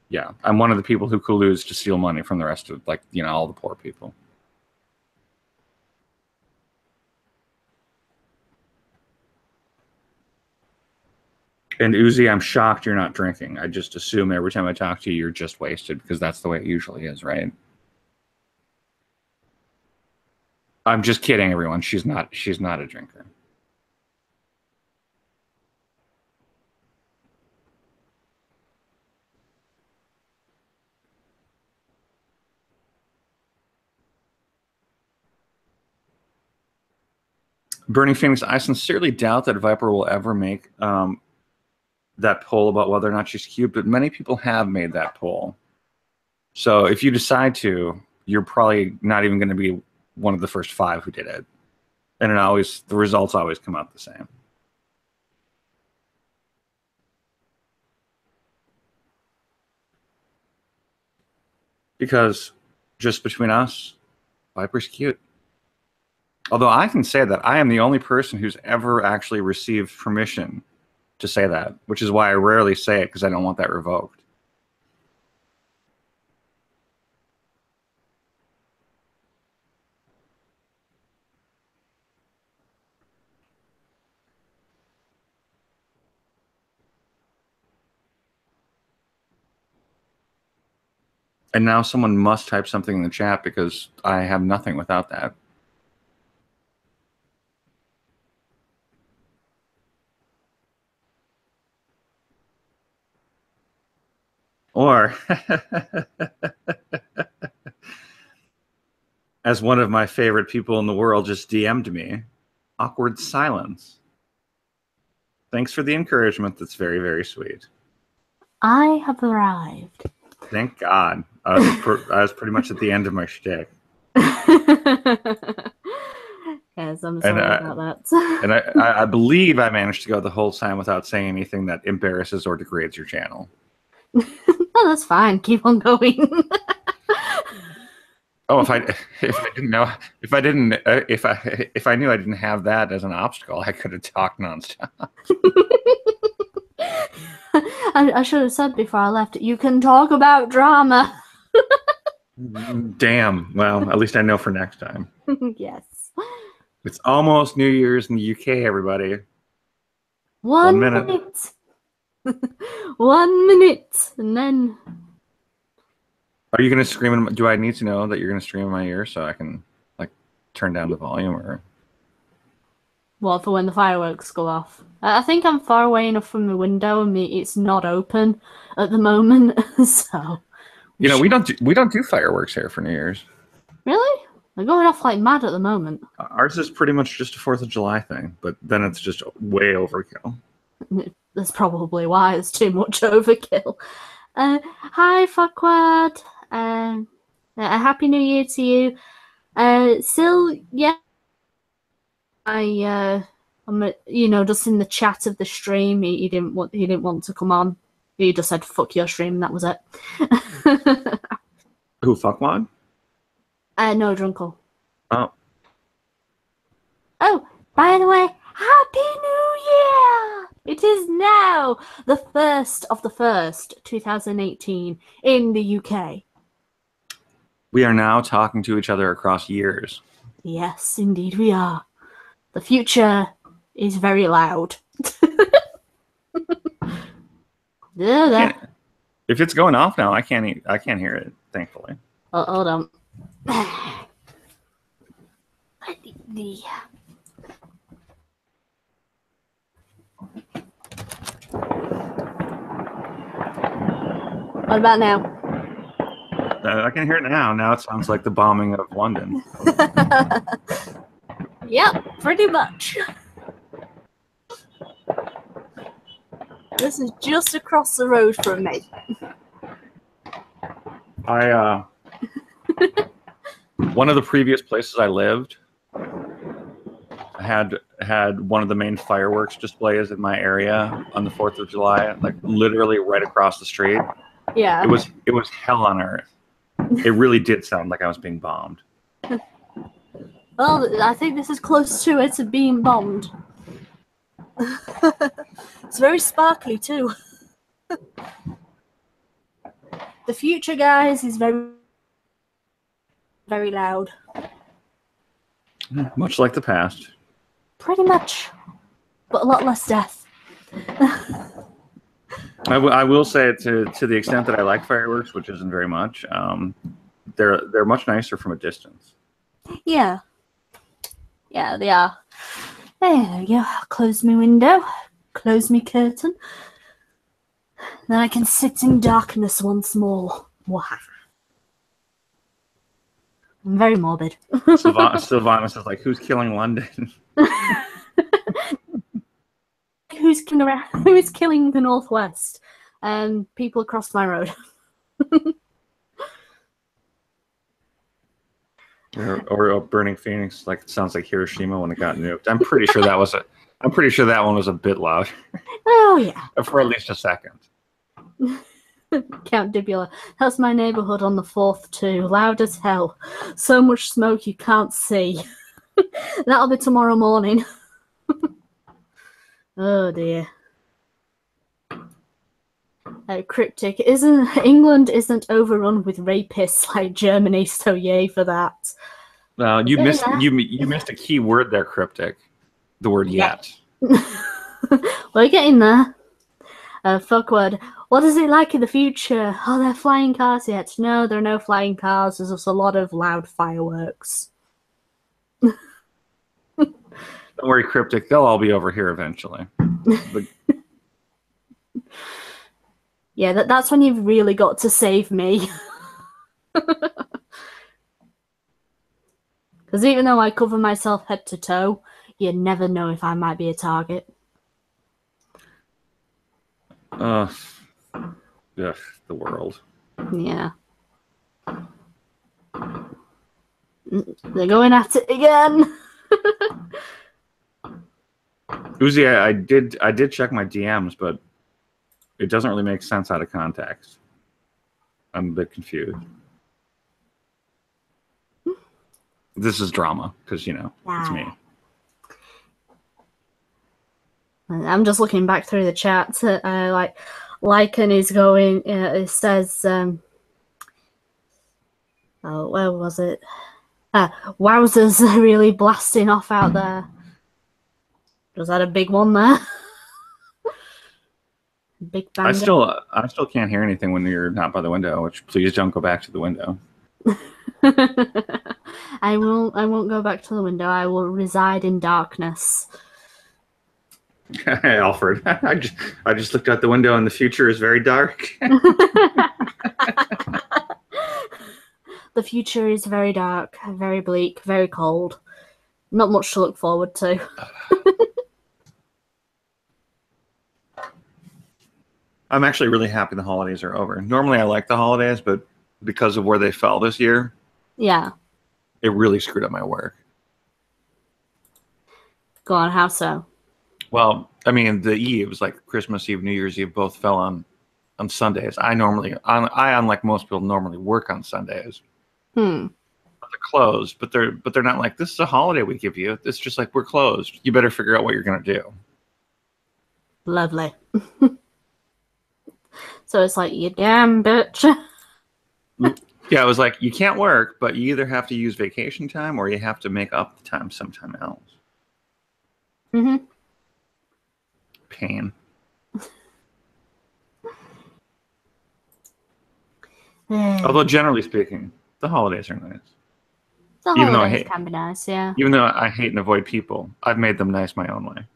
yeah, I'm one of the people who colludes to steal money from the rest of, like, you know, all the poor people. And Uzi, I'm shocked you're not drinking. I just assume every time I talk to you, you're just wasted because that's the way it usually is, right? I'm just kidding, everyone. She's not a drinker. Burning Phoenix, I sincerely doubt that Viper will ever make that poll about whether or not she's cute, but many people have made that poll. So if you decide to, you're probably not even going to be one of the first 5 who did it. And the results always come out the same. Because just between us, Viper's cute. Although I can say that I am the only person who's ever actually received permission to say that, which is why I rarely say it, because I don't want that revoked. And now someone must type something in the chat because I have nothing without that. Or, as one of my favorite people in the world just DM'd me, awkward silence. Thanks for the encouragement. That's very, very sweet. I have arrived. Thank God. I was pretty much at the end of my shtick. Yes, I'm sorry about that. And I believe I managed to go the whole time without saying anything that embarrasses or degrades your channel. Oh, that's fine. Keep on going. Oh, if I knew I didn't have that as an obstacle, I could have talked nonstop. I should have said before I left, you can talk about drama. Damn. Well, at least I know for next time. Yes. It's almost New Year's in the UK, everybody. 1 minute. 1 minute, and then. Are you gonna scream? Do I need to know that you're gonna scream in my ear so I can like turn down the volume, or? Well, for when the fireworks go off. I think I'm far away enough from the window, and it's not open at the moment. So. You know, we don't do fireworks here for New Year's. Really? They're going off like mad at the moment. Ours is pretty much just a 4th of July thing, but then it's just way overkill. That's probably why it's too much overkill. Hi, Fuckwad. A happy New Year to you. Still, yeah. I'm, just in the chat of the stream. He didn't want to come on. He just said, "Fuck your stream." That was it. Who, Fuckwad? No, Drunkle. Oh. Oh, by the way, Happy New Year! It is now the 1st of the 1st, 2018, in the UK. We are now talking to each other across years. Yes, indeed we are. The future is very loud. If it's going off now, I can't hear it, thankfully. Oh, hold on. What about now? I can hear it now. Now it sounds like the bombing of London. Yep, pretty much. This is just across the road from me. One of the previous places I lived had one of the main fireworks displays in my area on the 4th of July, like literally right across the street. Yeah. It was hell on earth. It really did sound like I was being bombed. Well, I think this is close to it being bombed. It's very sparkly too. The future, guys, is very, very loud. Much like the past. Pretty much, but a lot less death. I will say to the extent that I like fireworks, which isn't very much, they're much nicer from a distance. Yeah. Yeah, they are. There we go. Close my window. Close my curtain. Then I can sit in darkness once more. Wow. I'm very morbid. Sylvanas is like, who's killing London? Who's killing the Northwest? People across my road. or burning Phoenix, like it sounds like Hiroshima when it got nuked. I'm pretty sure that one was a bit loud. Oh yeah. For at least a second. Count Dibula. That's my neighborhood on the 4th too. Loud as hell. So much smoke you can't see. That'll be tomorrow morning. Oh dear. Cryptic. England isn't overrun with rapists like Germany, so yay for that. You missed a key word there, Cryptic. The word yet. We're getting there. Fuckword. What is it like in the future? Are there flying cars yet? No, there are no flying cars. There's just a lot of loud fireworks. Don't worry, Cryptic. They'll all be over here eventually. But... yeah, that's when you've really got to save me. Because even though I cover myself head to toe, you never know if I might be a target. The world. Yeah. They're going at it again. Uzi, I did check my DMs, but it doesn't really make sense out of context. I'm a bit confused. This is drama, because, it's me. I'm just looking back through the chat. Lycan is going, it says, oh, where was it? Wowzers are really blasting off out there. Was that a big one there? Big bang. I still can't hear anything when you're not by the window, which please don't go back to the window. I won't go back to the window. I will reside in darkness. Hey, Alfred. I just looked out the window and the future is very dark. The future is very dark, very bleak, very cold. Not much to look forward to. I'm actually really happy the holidays are over. Normally I like the holidays, but because of where they fell this year, yeah, it really screwed up my work. Go on, how so? Well, I mean, the Eves, like Christmas Eve, New Year's Eve, both fell on Sundays. I unlike most people, normally work on Sundays. They're closed, but they're not like, this is a holiday we give you. It's just like, we're closed. You better figure out what you're gonna do. Lovely. So it's like, you damn bitch. Yeah, it was like, you can't work, but you either have to use vacation time or you have to make up the time sometime else. Mm-hmm. Pain. Although generally speaking, the holidays are nice. The holidays can be nice, yeah. Even though I hate and avoid people, I've made them nice my own way.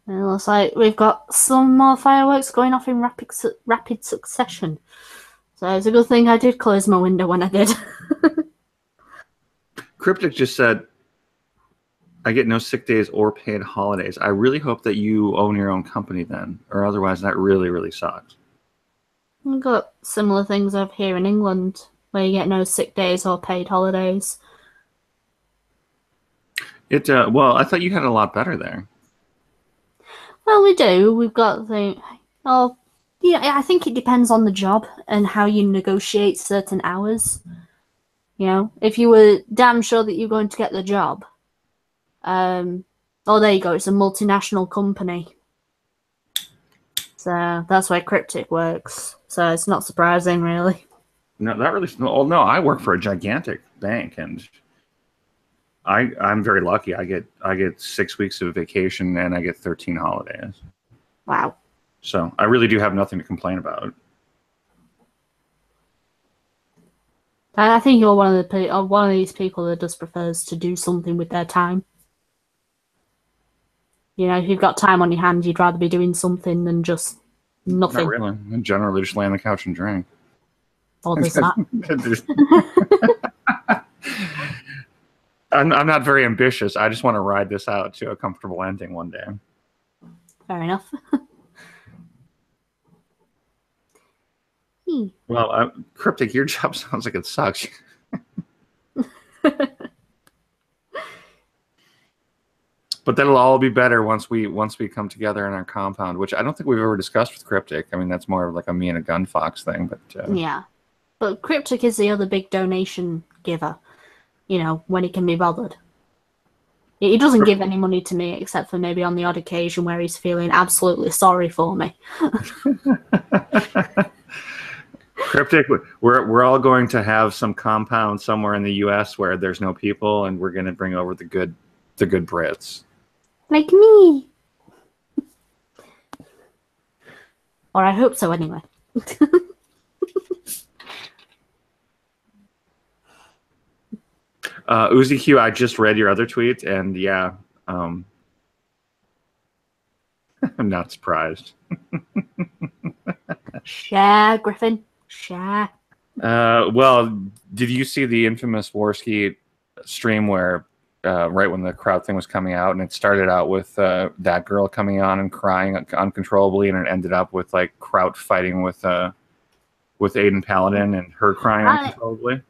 It looks like we've got some more fireworks going off in rapid succession. So it's a good thing I did close my window when I did. Cryptic just said, I get no sick days or paid holidays. I really hope that you own your own company then, or otherwise that really, really sucks. We've got similar things over here in England where you get no sick days or paid holidays. Well, I thought you had it a lot better there. Well, we do. We've got I think it depends on the job and how you negotiate certain hours. If you were damn sure that you're going to get the job, there you go. It's a multinational company. So that's why Cryptic works. So it's not surprising, really. No, not really. Oh, no, I work for a gigantic bank, and I'm very lucky. I get 6 weeks of vacation, and I get 13 holidays. Wow. So I really do have nothing to complain about. I think you're one of these people that just prefers to do something with their time. If you've got time on your hands, you'd rather be doing something than just nothing. Not really. I generally just lay on the couch and drink. bothers that. I'm not very ambitious. I just want to ride this out to a comfortable ending one day. Fair enough. Well, Cryptic, your job sounds like it sucks. But that'll all be better once we come together in our compound, which I don't think we've ever discussed with Cryptic. I mean, that's more of like a me and a Gunfox thing. But yeah, but Cryptic is the other big donation giver. You know, when he can be bothered. He doesn't give any money to me except for maybe on the odd occasion where he's feeling absolutely sorry for me. Cryptic, we're all going to have some compound somewhere in the U.S. where there's no people, and we're going to bring over the good Brits. Like me. Or I hope so anyway. Uzi Q, I just read your other tweet, and yeah, I'm not surprised. Share, Griffin. Share. Well, did you see the infamous Worski stream where right when the crowd thing was coming out, and it started out with that girl coming on and crying uncontrollably, and it ended up with like Kraut fighting with Aiden Paladin and her crying uncontrollably?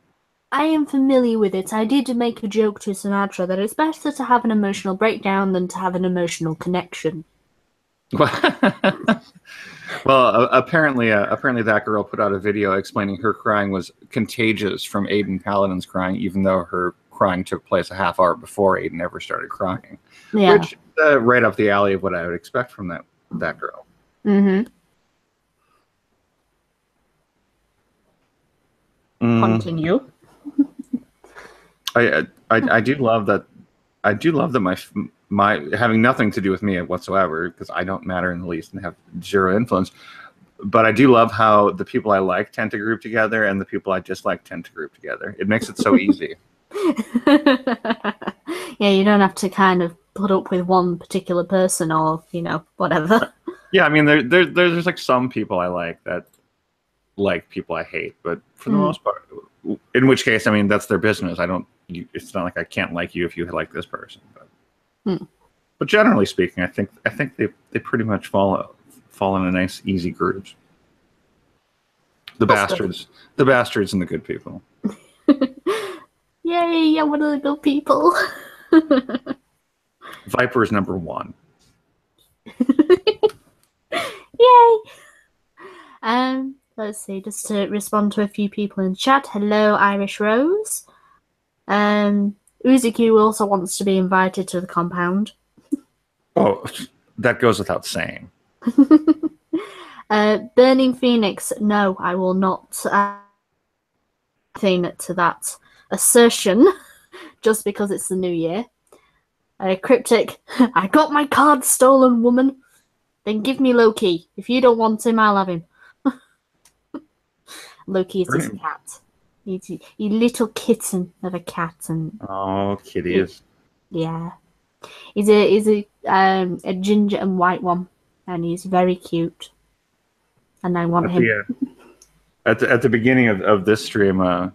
I am familiar with it. I did make a joke to Sinatra that it's better to have an emotional breakdown than to have an emotional connection. Well, apparently that girl put out a video explaining her crying was contagious from Aiden Paladin's crying, even though her crying took place a half hour before Aiden ever started crying. Yeah. Which right up the alley of what I would expect from that girl. Mm-hmm. Continue. I do love that. I do love that my having nothing to do with me whatsoever, because I don't matter in the least and have zero influence. But I do love how the people I like tend to group together and the people I dislike tend to group together. It makes it so easy. Yeah, you don't have to kind of put up with one particular person or, whatever. Yeah, I mean, there's like some people I like that like people I hate, but for the most part, in which case, I mean, that's their business. It's not like I can't like you if you like this person. But generally speaking, I think they pretty much fall in a nice, easy groups. The bastards and the good people. Yay! I'm one of the good people. Viper is number one. Yay! Let's see. Just to respond to a few people in chat. Hello, Irish Rose. Uzi-Q also wants to be invited to the compound. Oh, that goes without saying. Burning Phoenix, no, I will not think to that assertion just because it's the new year. Cryptic, I got my card stolen, woman. Then give me Loki. If you don't want him, I'll have him. Loki is his cat. He's a little kitten of a cat, and kitties. Yeah, he's a ginger and white one, and he's very cute. And I want him. At the beginning of this stream, I'm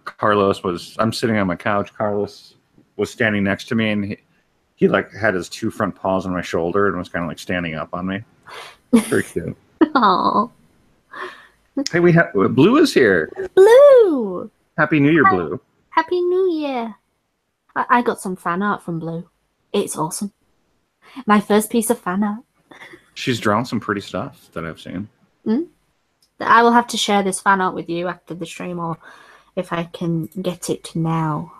sitting on my couch. Carlos was standing next to me, and he like had his two front paws on my shoulder and was kind of like standing up on me. Very cute. Aww. Hey, Blue is here. Blue. Happy New Year, Blue. Happy New Year. I got some fan art from Blue. It's awesome. My first piece of fan art. She's drawn some pretty stuff that I've seen. I will have to share this fan art with you after the stream, or if I can get it now.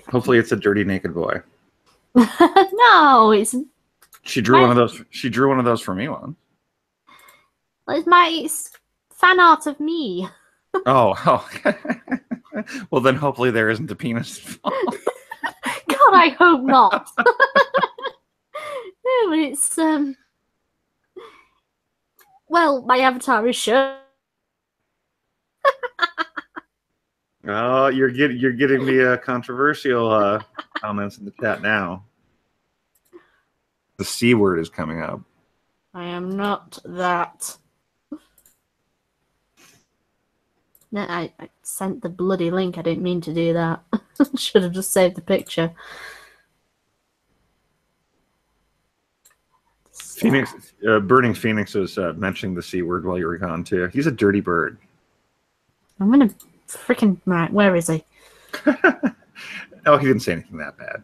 Hopefully it's a dirty naked boy. No, it's... She drew one of those. She drew one of those for me once. It's fan art of me. Oh. Well, then hopefully there isn't a penis involved. God, I hope not. No, but it's well, my avatar is sure. Oh, you're getting the controversial comments in the chat now. The C word is coming up. I am not that. No, I sent the bloody link. I didn't mean to do that. Should have just saved the picture. Phoenix, Burning Phoenix was mentioning the C word while you were gone too. He's a dirty bird. I'm gonna freaking right. Where is he? Oh, he didn't say anything that bad.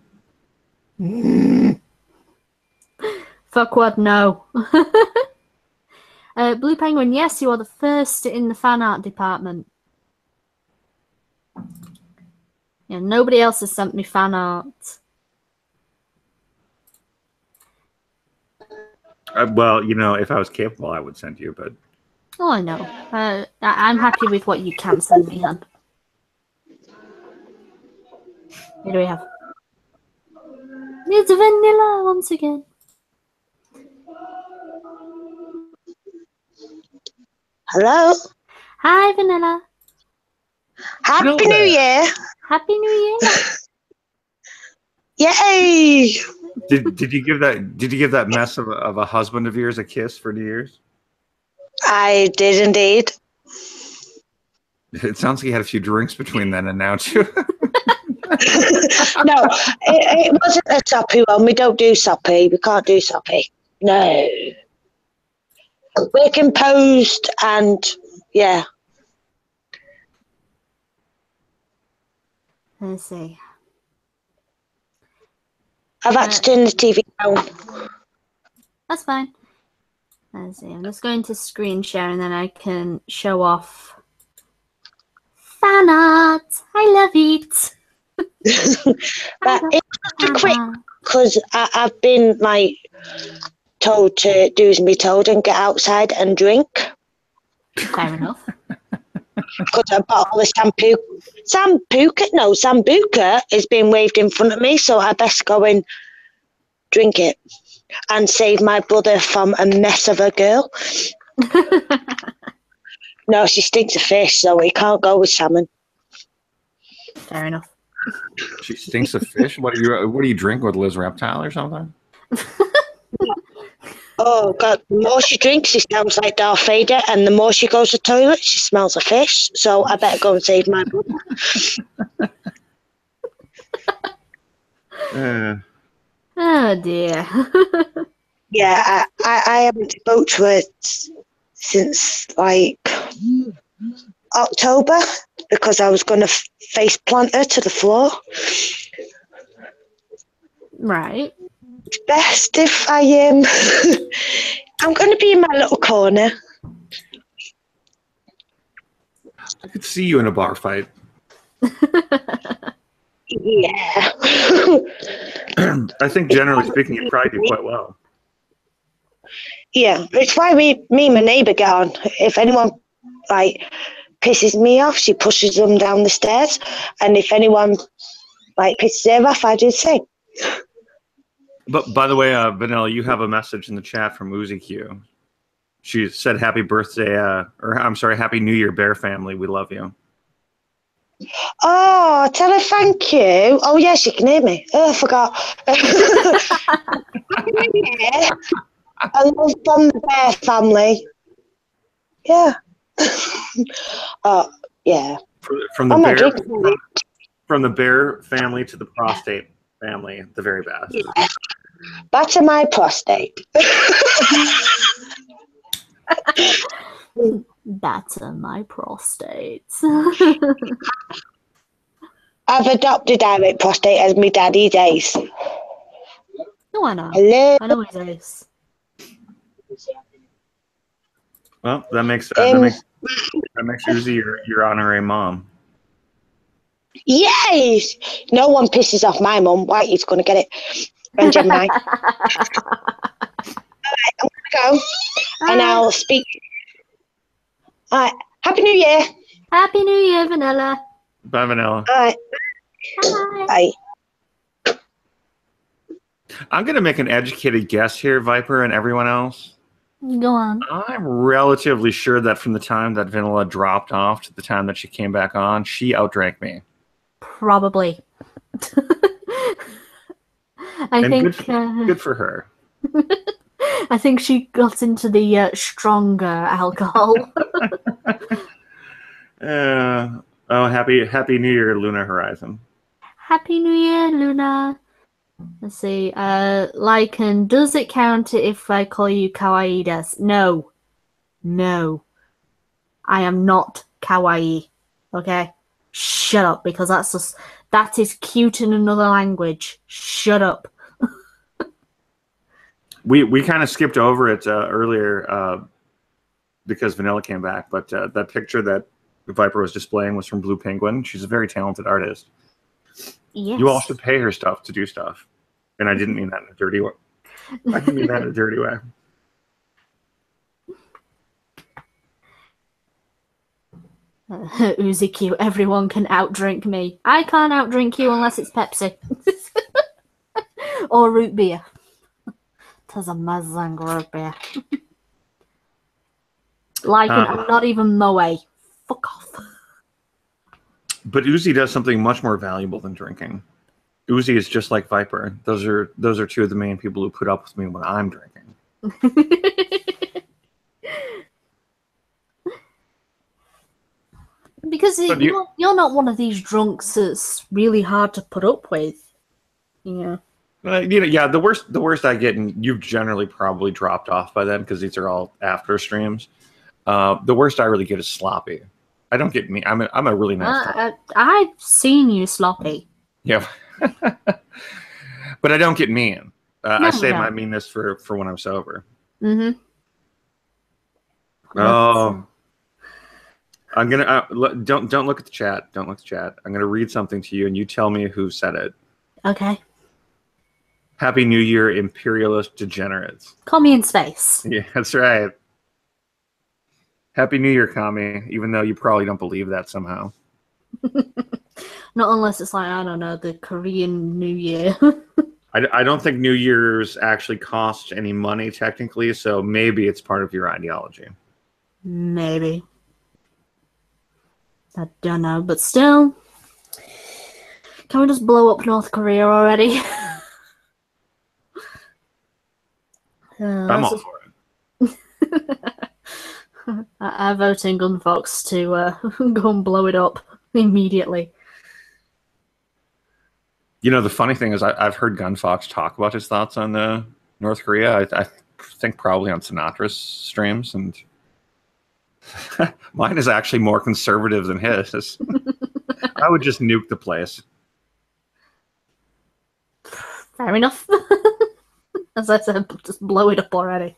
Fuck what? No. Blue Penguin, yes, you are the first in the fan art department. Yeah, nobody else has sent me fan art. Well, you know, if I was capable, I would send you, but... Oh, I know. I'm happy with what you can send me, hon. What do we have? It's vanilla once again. Hello. Hi, Vanilla. Happy New Year. Happy New Year. Yay. Did you give that mess of a husband of yours a kiss for New Year's? I did indeed. It sounds like you had a few drinks between then and now too. No, it wasn't a soppy one. We don't do soppy. We can't do soppy. No. We're composed and, yeah. Let's see. I've had to turn the TV down. That's fine. Let's see. I'm just going to screen share and then I can show off fan art. I love it. But it's just a quick, because I've been like told to do as me told and get outside and drink. Fair enough. Because I bought all the Sambuca is being waved in front of me, so I best go and drink it and save my brother from a mess of a girl. No, she stinks of fish, so he can't go with salmon. Fair enough. She stinks of fish. What are you drinking with Liz Reptile or something? Oh God! The more she drinks, she sounds like Darth Vader, and the more she goes to the toilet, she smells of fish. So I better go and save my brother. Oh dear. Yeah, I haven't spoke to her since like October because I was going to face plant her to the floor. Right. It's best if I I'm going to be in my little corner. I could see you in a bar fight. Yeah. I think generally speaking, you probably do quite well. Yeah, it's why me and my neighbour get on. If anyone like pisses me off, she pushes them down the stairs, and if anyone like pisses her off, I do the same. But by the way, Vanilla, you have a message in the chat from Uzi Q. She said, "Happy birthday," or I'm sorry, "Happy New Year, Bear family. We love you." Oh, tell her thank you. Oh yeah, she can hear me. Oh, I forgot. Yeah. I love from the Bear family. Yeah. Oh yeah. From the Bear family to the prostate family, the very best. Yeah. Back to my prostate. Batter my prostate. I've adopted Eric Prostate as my daddy days. No, I know. Hello. I know his ace. Well, that makes Uzi your honorary mom. Yes. No one pisses off my mum. Whitey's going to get it. And Gemini. All right, I'm going to go. And I'll speak. All right. Happy New Year. Happy New Year, Vanilla. Bye, Vanilla. All right. Bye. Bye. I'm going to make an educated guess here, Viper and everyone else. Go on. I'm relatively sure that from the time that Vanilla dropped off to the time that she came back on, she outdrank me. Probably. I think good for her. I think she got into the stronger alcohol. Happy New Year, Luna Horizon. Happy New Year, Luna. Let's see. Lycan, does it count if I call you Kawaii Des? No. No. I am not Kawaii. Okay? Shut up, because that is cute in another language. Shut up. We kind of skipped over it earlier because Vanilla came back, but that picture that Viper was displaying was from Blue Penguin. She's a very talented artist. Yes. You all should pay her stuff to do stuff. And I didn't mean that in a dirty way. I didn't mean that in a dirty way. Uzi Q, everyone can outdrink me. I can't outdrink you unless it's Pepsi. Or root beer. There's a Mazang root beer. I'm not even Moe. Fuck off. But Uzi does something much more valuable than drinking. Uzi is just like Viper. Those are two of the main people who put up with me when I'm drinking. Because you're not one of these drunks that's really hard to put up with. Yeah. The worst I get, and you've generally probably dropped off by then because these are all after streams. The worst I really get is sloppy. I don't get me. I'm a really nice guy. I've seen you sloppy. Yeah. But I don't get mean. I save no. my meanness for when I'm sober. Mm-hmm. Oh. I'm gonna don't look at the chat. Don't look at the chat. I'm gonna read something to you, and you tell me who said it. Okay. Happy New Year, imperialist degenerates. Call me in space. Yeah, that's right. Happy New Year, Kami. Even though you probably don't believe that somehow. Not unless it's like, I don't know, the Korean New Year. I don't think New Year's actually costs any money technically, so maybe it's part of your ideology. Maybe. I don't know, but still. Can we just blow up North Korea already? I'm all for it. I vote in Gunfox to go and blow it up immediately. You know, the funny thing is I've heard Gunfox talk about his thoughts on North Korea. I think probably on Sinatra's streams, and mine is actually more conservative than his. I would just nuke the place. Fair enough. As I said, just blow it up already.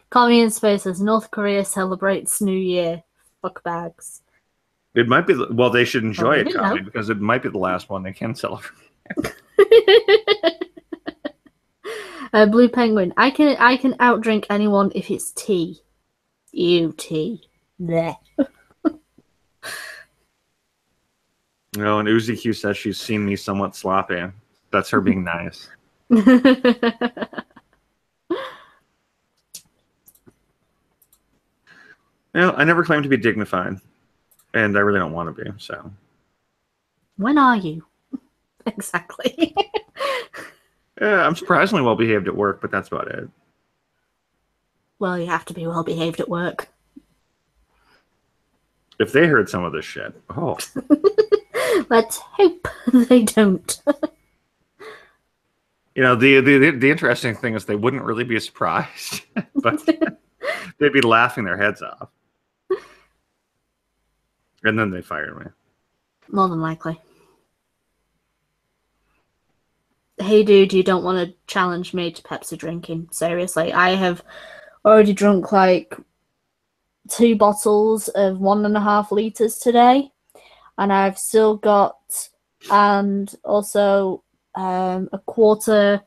Communist in Space says North Korea celebrates New Year. Fuck bags. It might be. Well, they should enjoy it, Tommy, because it might be the last one they can celebrate. Blue Penguin. I can outdrink anyone if it's tea. Ew, tea. Bleh. No, and Uzi Q says she's seen me somewhat sloppy. That's her being nice. Well, I never claimed to be dignified, and I really don't want to be, so. When are you? Exactly. Yeah, I'm surprisingly well behaved at work, but that's about it. Well, you have to be well behaved at work. If they heard some of this shit, oh. Let's hope they don't. You know, the interesting thing is they wouldn't really be surprised, but they'd be laughing their heads off. And then they fired me. More than likely. Hey dude, you don't want to challenge me to Pepsi drinking. Seriously, I have already drunk like 2 bottles of 1.5 liters today. And I've still got, and also a quarter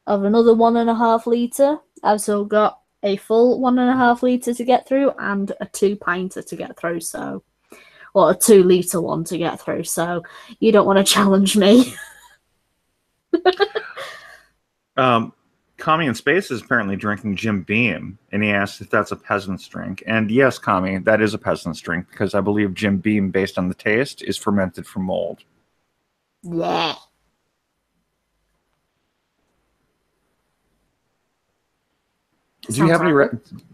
of another 1.5 liter. I've still got a full 1.5 liter to get through and a 2-pinter to get through, so. Or a 2-liter one to get through, so you don't want to challenge me. Kami in Space is apparently drinking Jim Beam, and he asked if that's a peasant's drink. And yes, Kami, that is a peasant's drink, because I believe Jim Beam, based on the taste, is fermented from mold. Yeah. Do you have any?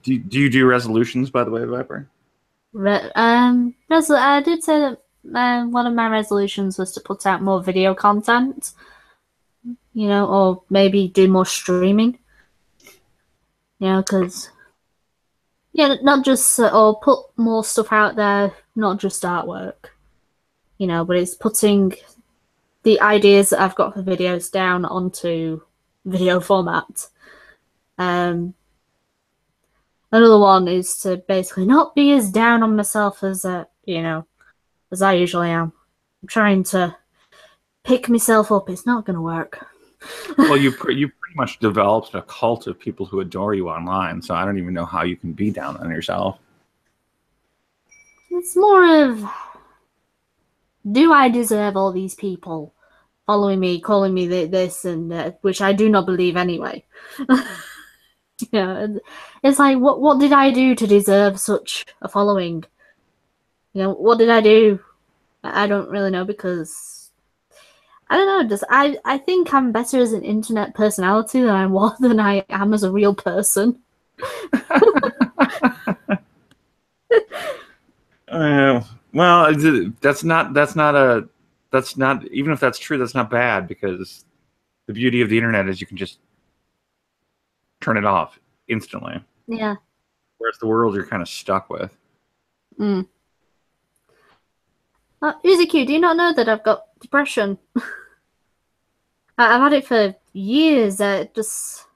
Do you do resolutions, by the way, Viper? I did say that one of my resolutions was to put out more video content, or maybe do more streaming. Because not just or put more stuff out there, not just artwork, but it's putting the ideas that I've got for videos down onto video format. Another one is to basically not be as down on myself as I usually am. I'm trying to pick myself up. It's not going to work. Well, you pretty much developed a cult of people who adore you online, so I don't even know how you can be down on yourself. It's more of, do I deserve all these people following me, calling me this and that, which I do not believe anyway. It's like, what did I do to deserve such a following? What did I do? I don't really know, because I don't know. I think I'm better as an internet personality than I am as a real person. Well, that's not even if that's true, that's not bad, because the beauty of the internet is you can just turn it off instantly. Yeah. Whereas the world you're kind of stuck with. Uzuku, do you not know that I've got depression? I've had it for years. It's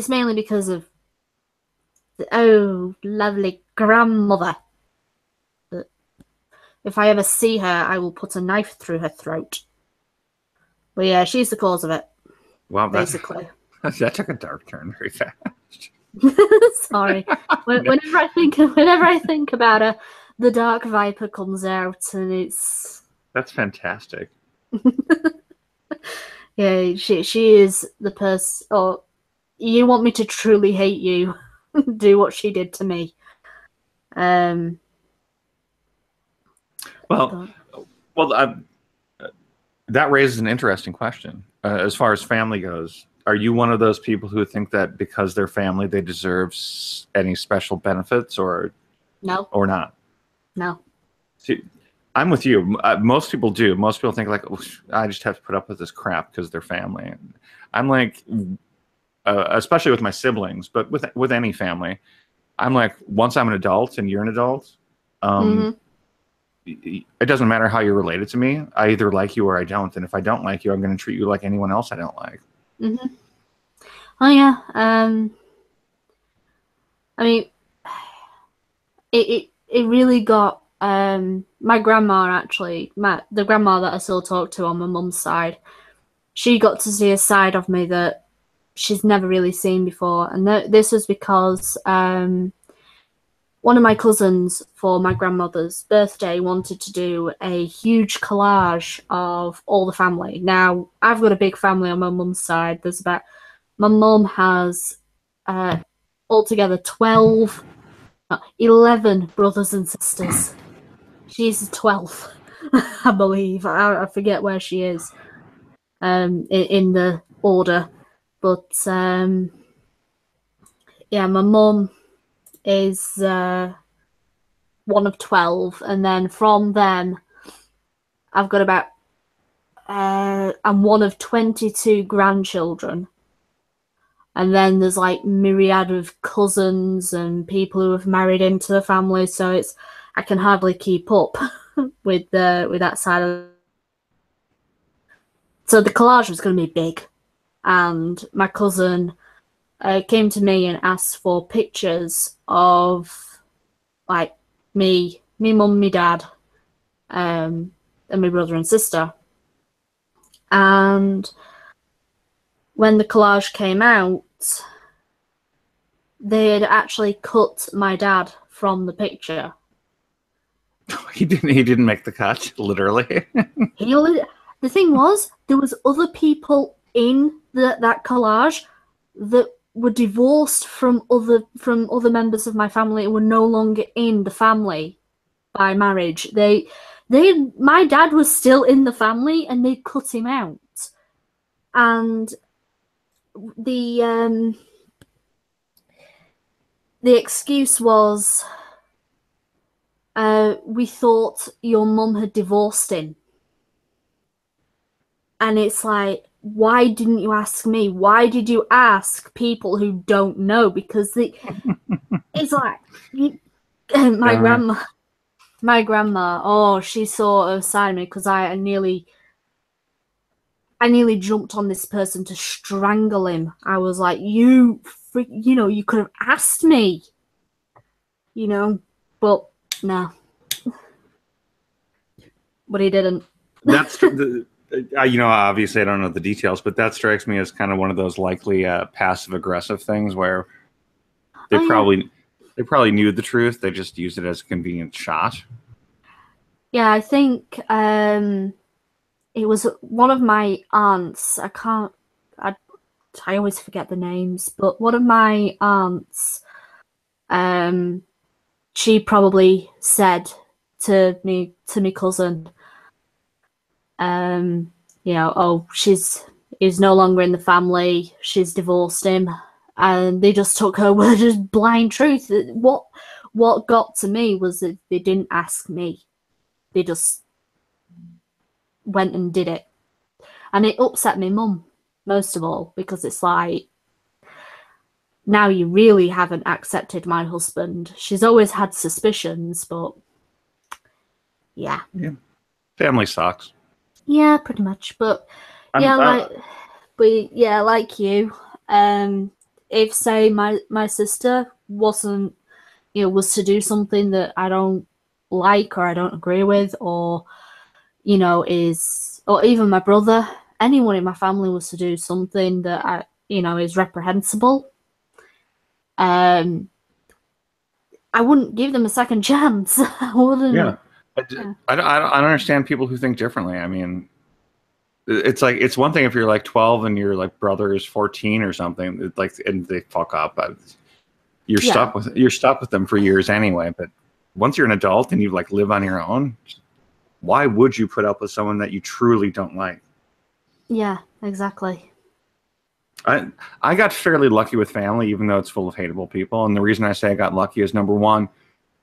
mainly because of the lovely grandmother. If I ever see her, I will put a knife through her throat. But yeah, she's the cause of it. Wow, basically. That took a dark turn very fast. Sorry. Whenever I think about her, the Dark Viper comes out, and that's fantastic. Yeah, she is the person. Or you want me to truly hate you? Do what she did to me. That raises an interesting question. As far as family goes, are you one of those people who think that because they're family, they deserve any special benefits, or no, or not? No. See, I'm with you. Most people do. Most people think like, I just have to put up with this crap because they're family. I'm like, especially with my siblings, but with any family, I'm like, once I'm an adult and you're an adult, it doesn't matter how you're related to me. I either like you or I don't. And if I don't like you, I'm going to treat you like anyone else I don't like. Oh yeah. I mean, it really got my grandma, actually, the grandma that I still talk to on my mum's side. She got to see a side of me that she's never really seen before, and this was because one of my cousins, for my grandmother's birthday, wanted to do a huge collage of all the family. Now, I've got a big family on my mum's side. My mum has altogether 11 brothers and sisters. She's 12th, I believe. I forget where she is in the order. But, yeah, my mum is one of 12, and then from them I've got I'm one of 22 grandchildren, and then there's like myriad of cousins and people who have married into the family, so I can hardly keep up with that side of. So the collage was going to be big, and my cousin came to me and asked for pictures of like me, mum, me dad, and my brother and sister. And when the collage came out, they had actually cut my dad from the picture. He didn't make the cut, literally. The thing was, there was other people in that collage that were divorced from other members of my family and were no longer in the family by marriage. My dad was still in the family, and they cut him out. And the excuse was, we thought your mum had divorced him. And it's like, why didn't you ask me? Why did you ask people who don't know? Because it's like, my grandma, oh, she sort of sided me because I nearly jumped on this person to strangle him. I was like, you could have asked me, but no. But he didn't. That's obviously I don't know the details, but that strikes me as kind of one of those likely passive aggressive things where they probably knew the truth. They just used it as a convenient shot. Yeah, I think it was one of my aunts. I always forget the names, but one of my aunts, she probably said to me cousin, oh, she's no longer in the family. She's divorced him, and they just took her word as blind truth. What got to me was that they didn't ask me. They just went and did it, and it upset my mum most of all because it's like, now you really haven't accepted my husband. She's always had suspicions, but yeah. Family sucks. Yeah, pretty much. But like you, if say my sister wasn't, was to do something that I don't like or I don't agree with, or or even my brother, anyone in my family was to do something that is reprehensible, I wouldn't give them a second chance. I wouldn't. Yeah. I don't understand people who think differently. I mean, it's like, it's one thing if you're like 12 and your like brother is 14 or something, it's like, and they fuck up. You're stuck with them for years anyway. But once you're an adult and you like live on your own, why would you put up with someone that you truly don't like? Yeah, exactly. I got fairly lucky with family, even though it's full of hateable people. And the reason I say I got lucky is, number one,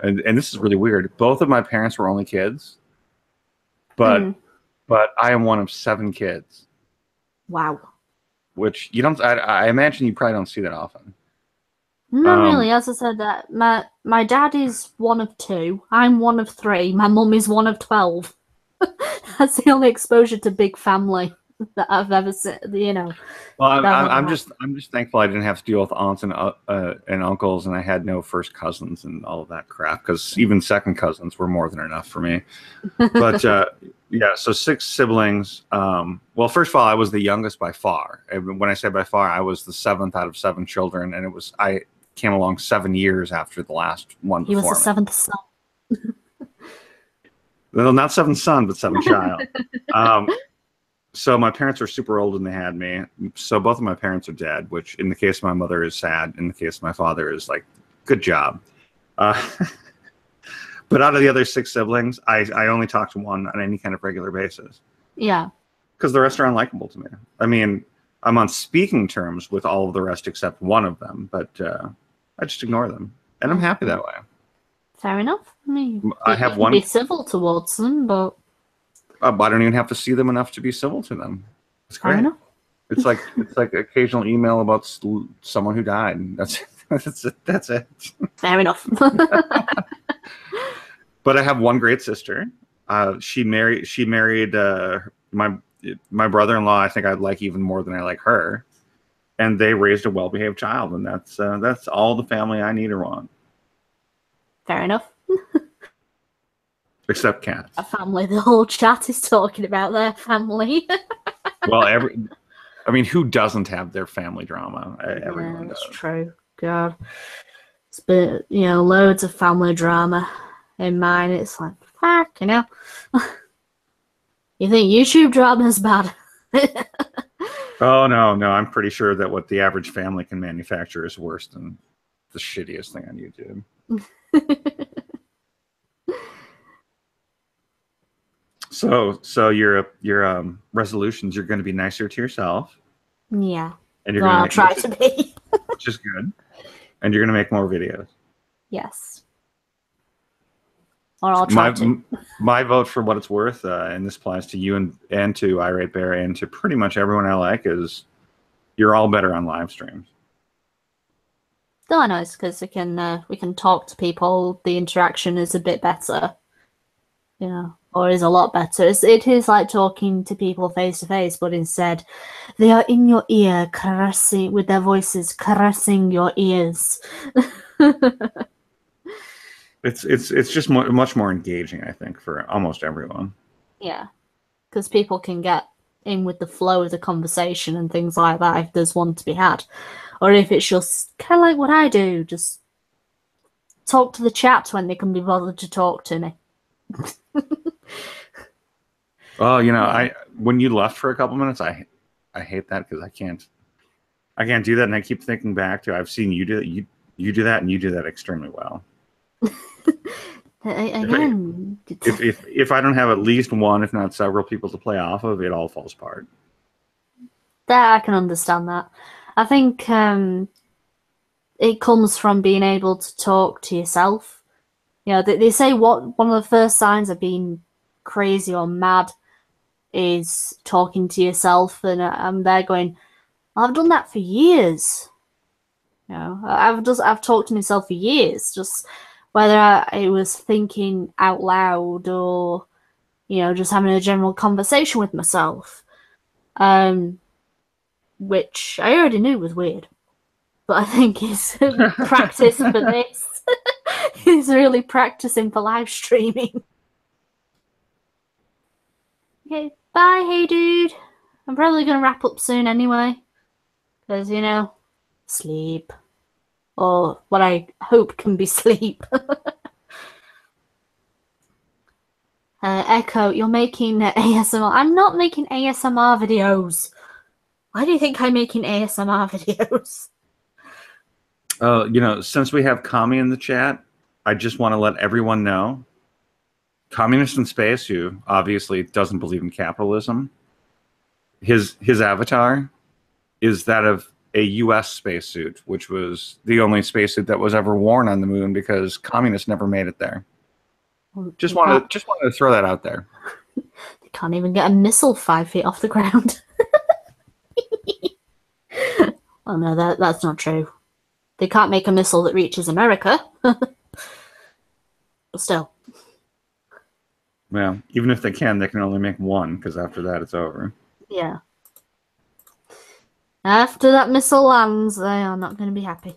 and this is really weird, both of my parents were only kids, but I am one of 7 kids. Wow. Which you don't. I imagine you probably don't see that often. Not really. As I said, that my dad is one of 2. I'm one of 3. My mum is one of 12. That's the only exposure to big family that I've ever seen. Well, I'm just thankful I didn't have to deal with aunts and uncles, and I had no first cousins and all of that crap, because even second cousins were more than enough for me. But yeah, so 6 siblings. Well, first of all, I was the youngest by far. And when I say by far, I was the 7th out of 7 children, and I came along 7 years after the last one. He was the 7th son. Well, not 7th son, but 7th child. So my parents were super old when they had me. So both of my parents are dead, which in the case of my mother is sad. In the case of my father is like, good job. But out of the other 6 siblings, I only talk to one on any kind of regular basis. Yeah. Because the rest are unlikable to me. I mean, I'm on speaking terms with all of the rest except one of them, but I just ignore them. And I'm happy that way. Fair enough. I mean, I have one. Be civil towards them, but I don't even have to see them enough to be civil to them. It's great. Fair enough. It's like occasional email about someone who died. That's it. Fair enough. But I have one great sister. She married my brother-in-law. I think I like even more than I like her. And they raised a well-behaved child, and that's all the family I need or want. Fair enough. Except cats. A family. The whole chat is talking about their family. Well, I mean, who doesn't have their family drama? Everyone does. That's true. God. It's been, loads of family drama in mine. It's like, fuck, You think YouTube drama is bad? Oh, no. I'm pretty sure that what the average family can manufacture is worse than the shittiest thing on YouTube. So your resolutions, you're going to be nicer to yourself. Yeah. And you're Well, gonna I'll make try to be. which is good. And you're gonna make more videos. Yes. Or I'll try to. My vote, for what it's worth, and this applies to you and to Irate Bear and to pretty much everyone I like, is you're all better on live streams. No, I know, it's because we can talk to people. The interaction is a bit better, or is a lot better. It is like talking to people face to face, but instead they are in your ear, caressing with their voices, caressing your ears. It's just much more engaging, I think, for almost everyone. Yeah, because people can get in with the flow of the conversation and things like that if there's one to be had. Or if it's just kind of like what I do, just talk to the chat when they can be bothered to talk to me. Well, when you left for a couple minutes, I hate that because I can't do that, and I keep thinking back to I've seen you do that. You do that, and you do that extremely well. Again, if I don't have at least one, if not several people to play off of, it all falls apart. that I can understand that. I think it comes from being able to talk to yourself. They say one of the first signs of being crazy or mad is talking to yourself, and I'm there going, I've done that for years. I've talked to myself for years, just whether I was thinking out loud or just having a general conversation with myself, which I already knew was weird, but I think it's practice for this. It's really practicing for live streaming. Okay, bye, hey dude. I'm probably gonna wrap up soon anyway, because sleep, or what I hope can be sleep. Echo, you're making ASMR. I'm not making ASMR videos. Why do you think I'm making ASMR videos? Since we have Kami in the chat, I just want to let everyone know, Communist in Space, who obviously doesn't believe in capitalism, his avatar is that of a U.S. spacesuit, which was the only spacesuit that was ever worn on the moon because communists never made it there. Just wanted to throw that out there. They can't even get a missile 5 feet off the ground. Oh no, that's not true. They can't make a missile that reaches America. But still. Well, even if they can only make one, because after that it's over. Yeah. After that missile lands, they are not going to be happy.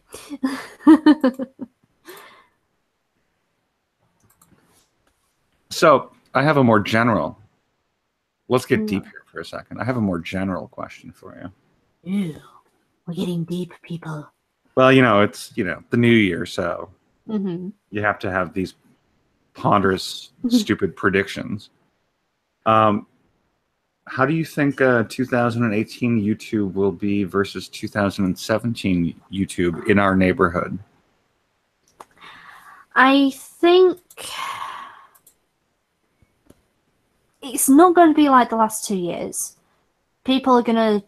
So, I have a more general... Let's get deep here for a second. I have a more general question for you. Ew. We're getting deep, people. Well, it's, the new year, so you have to have these ponderous, stupid predictions. How do you think 2018 YouTube will be versus 2017 YouTube in our neighborhood? I think it's not going to be like the last 2 years. People are going to,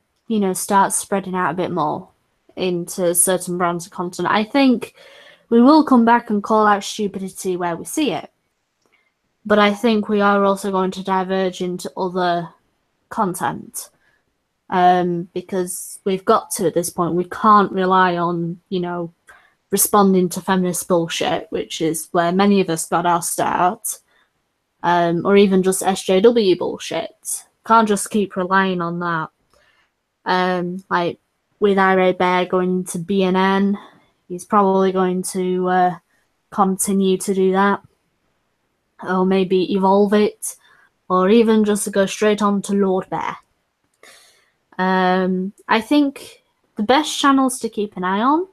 start spreading out a bit more into certain brands of content. I think we will come back and call out stupidity where we see it. But I think we are also going to diverge into other content. Because we've got to, at this point, we can't rely on, responding to feminist bullshit, which is where many of us got our start. Or even just SJW bullshit. Can't just keep relying on that. Like with Irate Bear going to BNN, he's probably going to continue to do that. Or maybe evolve it. Or even just to go straight on to Lord Bear. I think the best channels to keep an eye on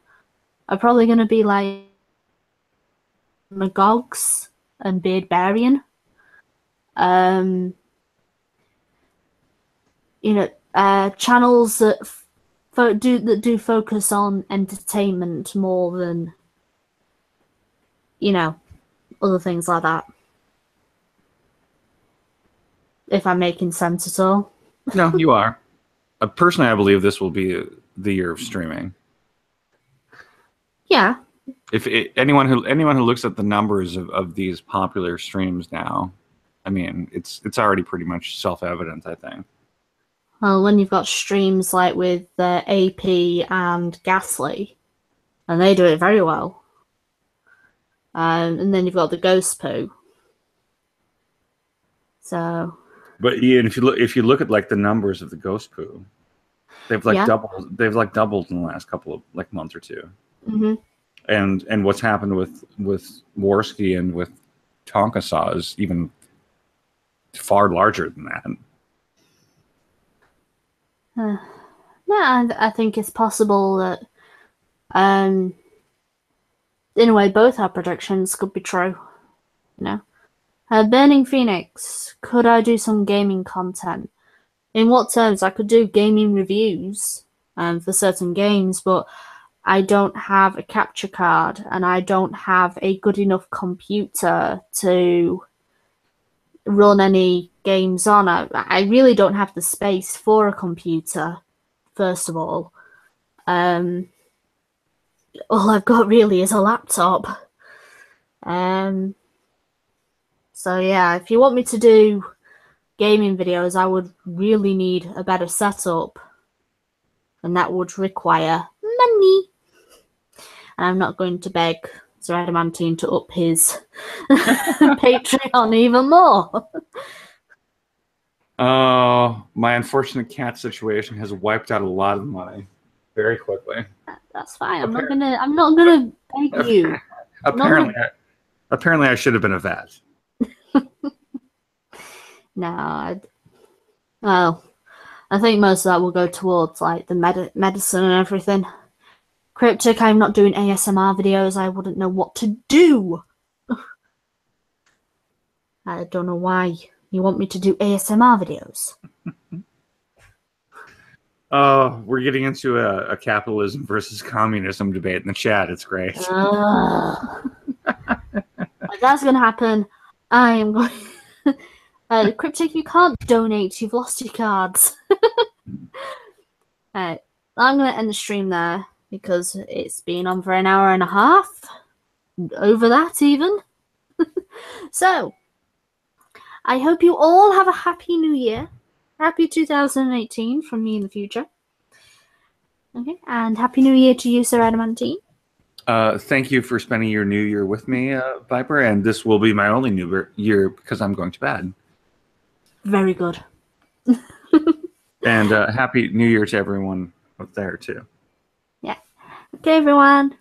are probably going to be like Magogs and Beardbarian. Channels that do focus on entertainment more than other things like that. If I'm making sense at all. No, you are. Personally, I believe this will be the year of streaming. Yeah. If anyone who looks at the numbers of these popular streams now, I mean, it's already pretty much self-evident, I think. Well, when you've got streams like with AP and Ghastly, and they do it very well. And then you've got the Ghost Poo. So. But Ian, if you look at like the numbers of the Ghost Poo, they've like doubled. They've like doubled in the last couple of like month or two. Mm-hmm. And what's happened with Warski and with Tonka Saw is even far larger than that. Yeah, I think it's possible that, in a way, both our predictions could be true. You know, Burning Phoenix. Could I do some gaming content? In what terms? I could do gaming reviews, for certain games, but I don't have a capture card, and I don't have a good enough computer to run any games on. I really don't have the space for a computer, first of all. All I've got really is a laptop. So yeah, if you want me to do gaming videos, I would really need a better setup, and that would require money. And I'm not going to beg Sir Adamantine to up his Patreon even more. Oh, my unfortunate cat situation has wiped out a lot of money very quickly. That's fine. I'm not gonna beg you. Apparently, I should have been a vet. No, well, I think most of that will go towards like the medicine and everything. Cryptic, I'm not doing ASMR videos. I wouldn't know what to do. I don't know why you want me to do ASMR videos. Oh, we're getting into a capitalism versus communism debate in the chat. It's great. If that's going to happen, I am going... Cryptic, you can't donate. You've lost your cards. Alright, I'm going to end the stream there, because it's been on for an hour and a half. Over that, even. So, I hope you all have a happy new year. Happy 2018 from me in the future. Okay, and happy new year to you, Sir Adamantine. Thank you for spending your new year with me, Viper, and this will be my only new year because I'm going to bed. Very good. And happy new year to everyone up there, too. Yeah. Okay, everyone.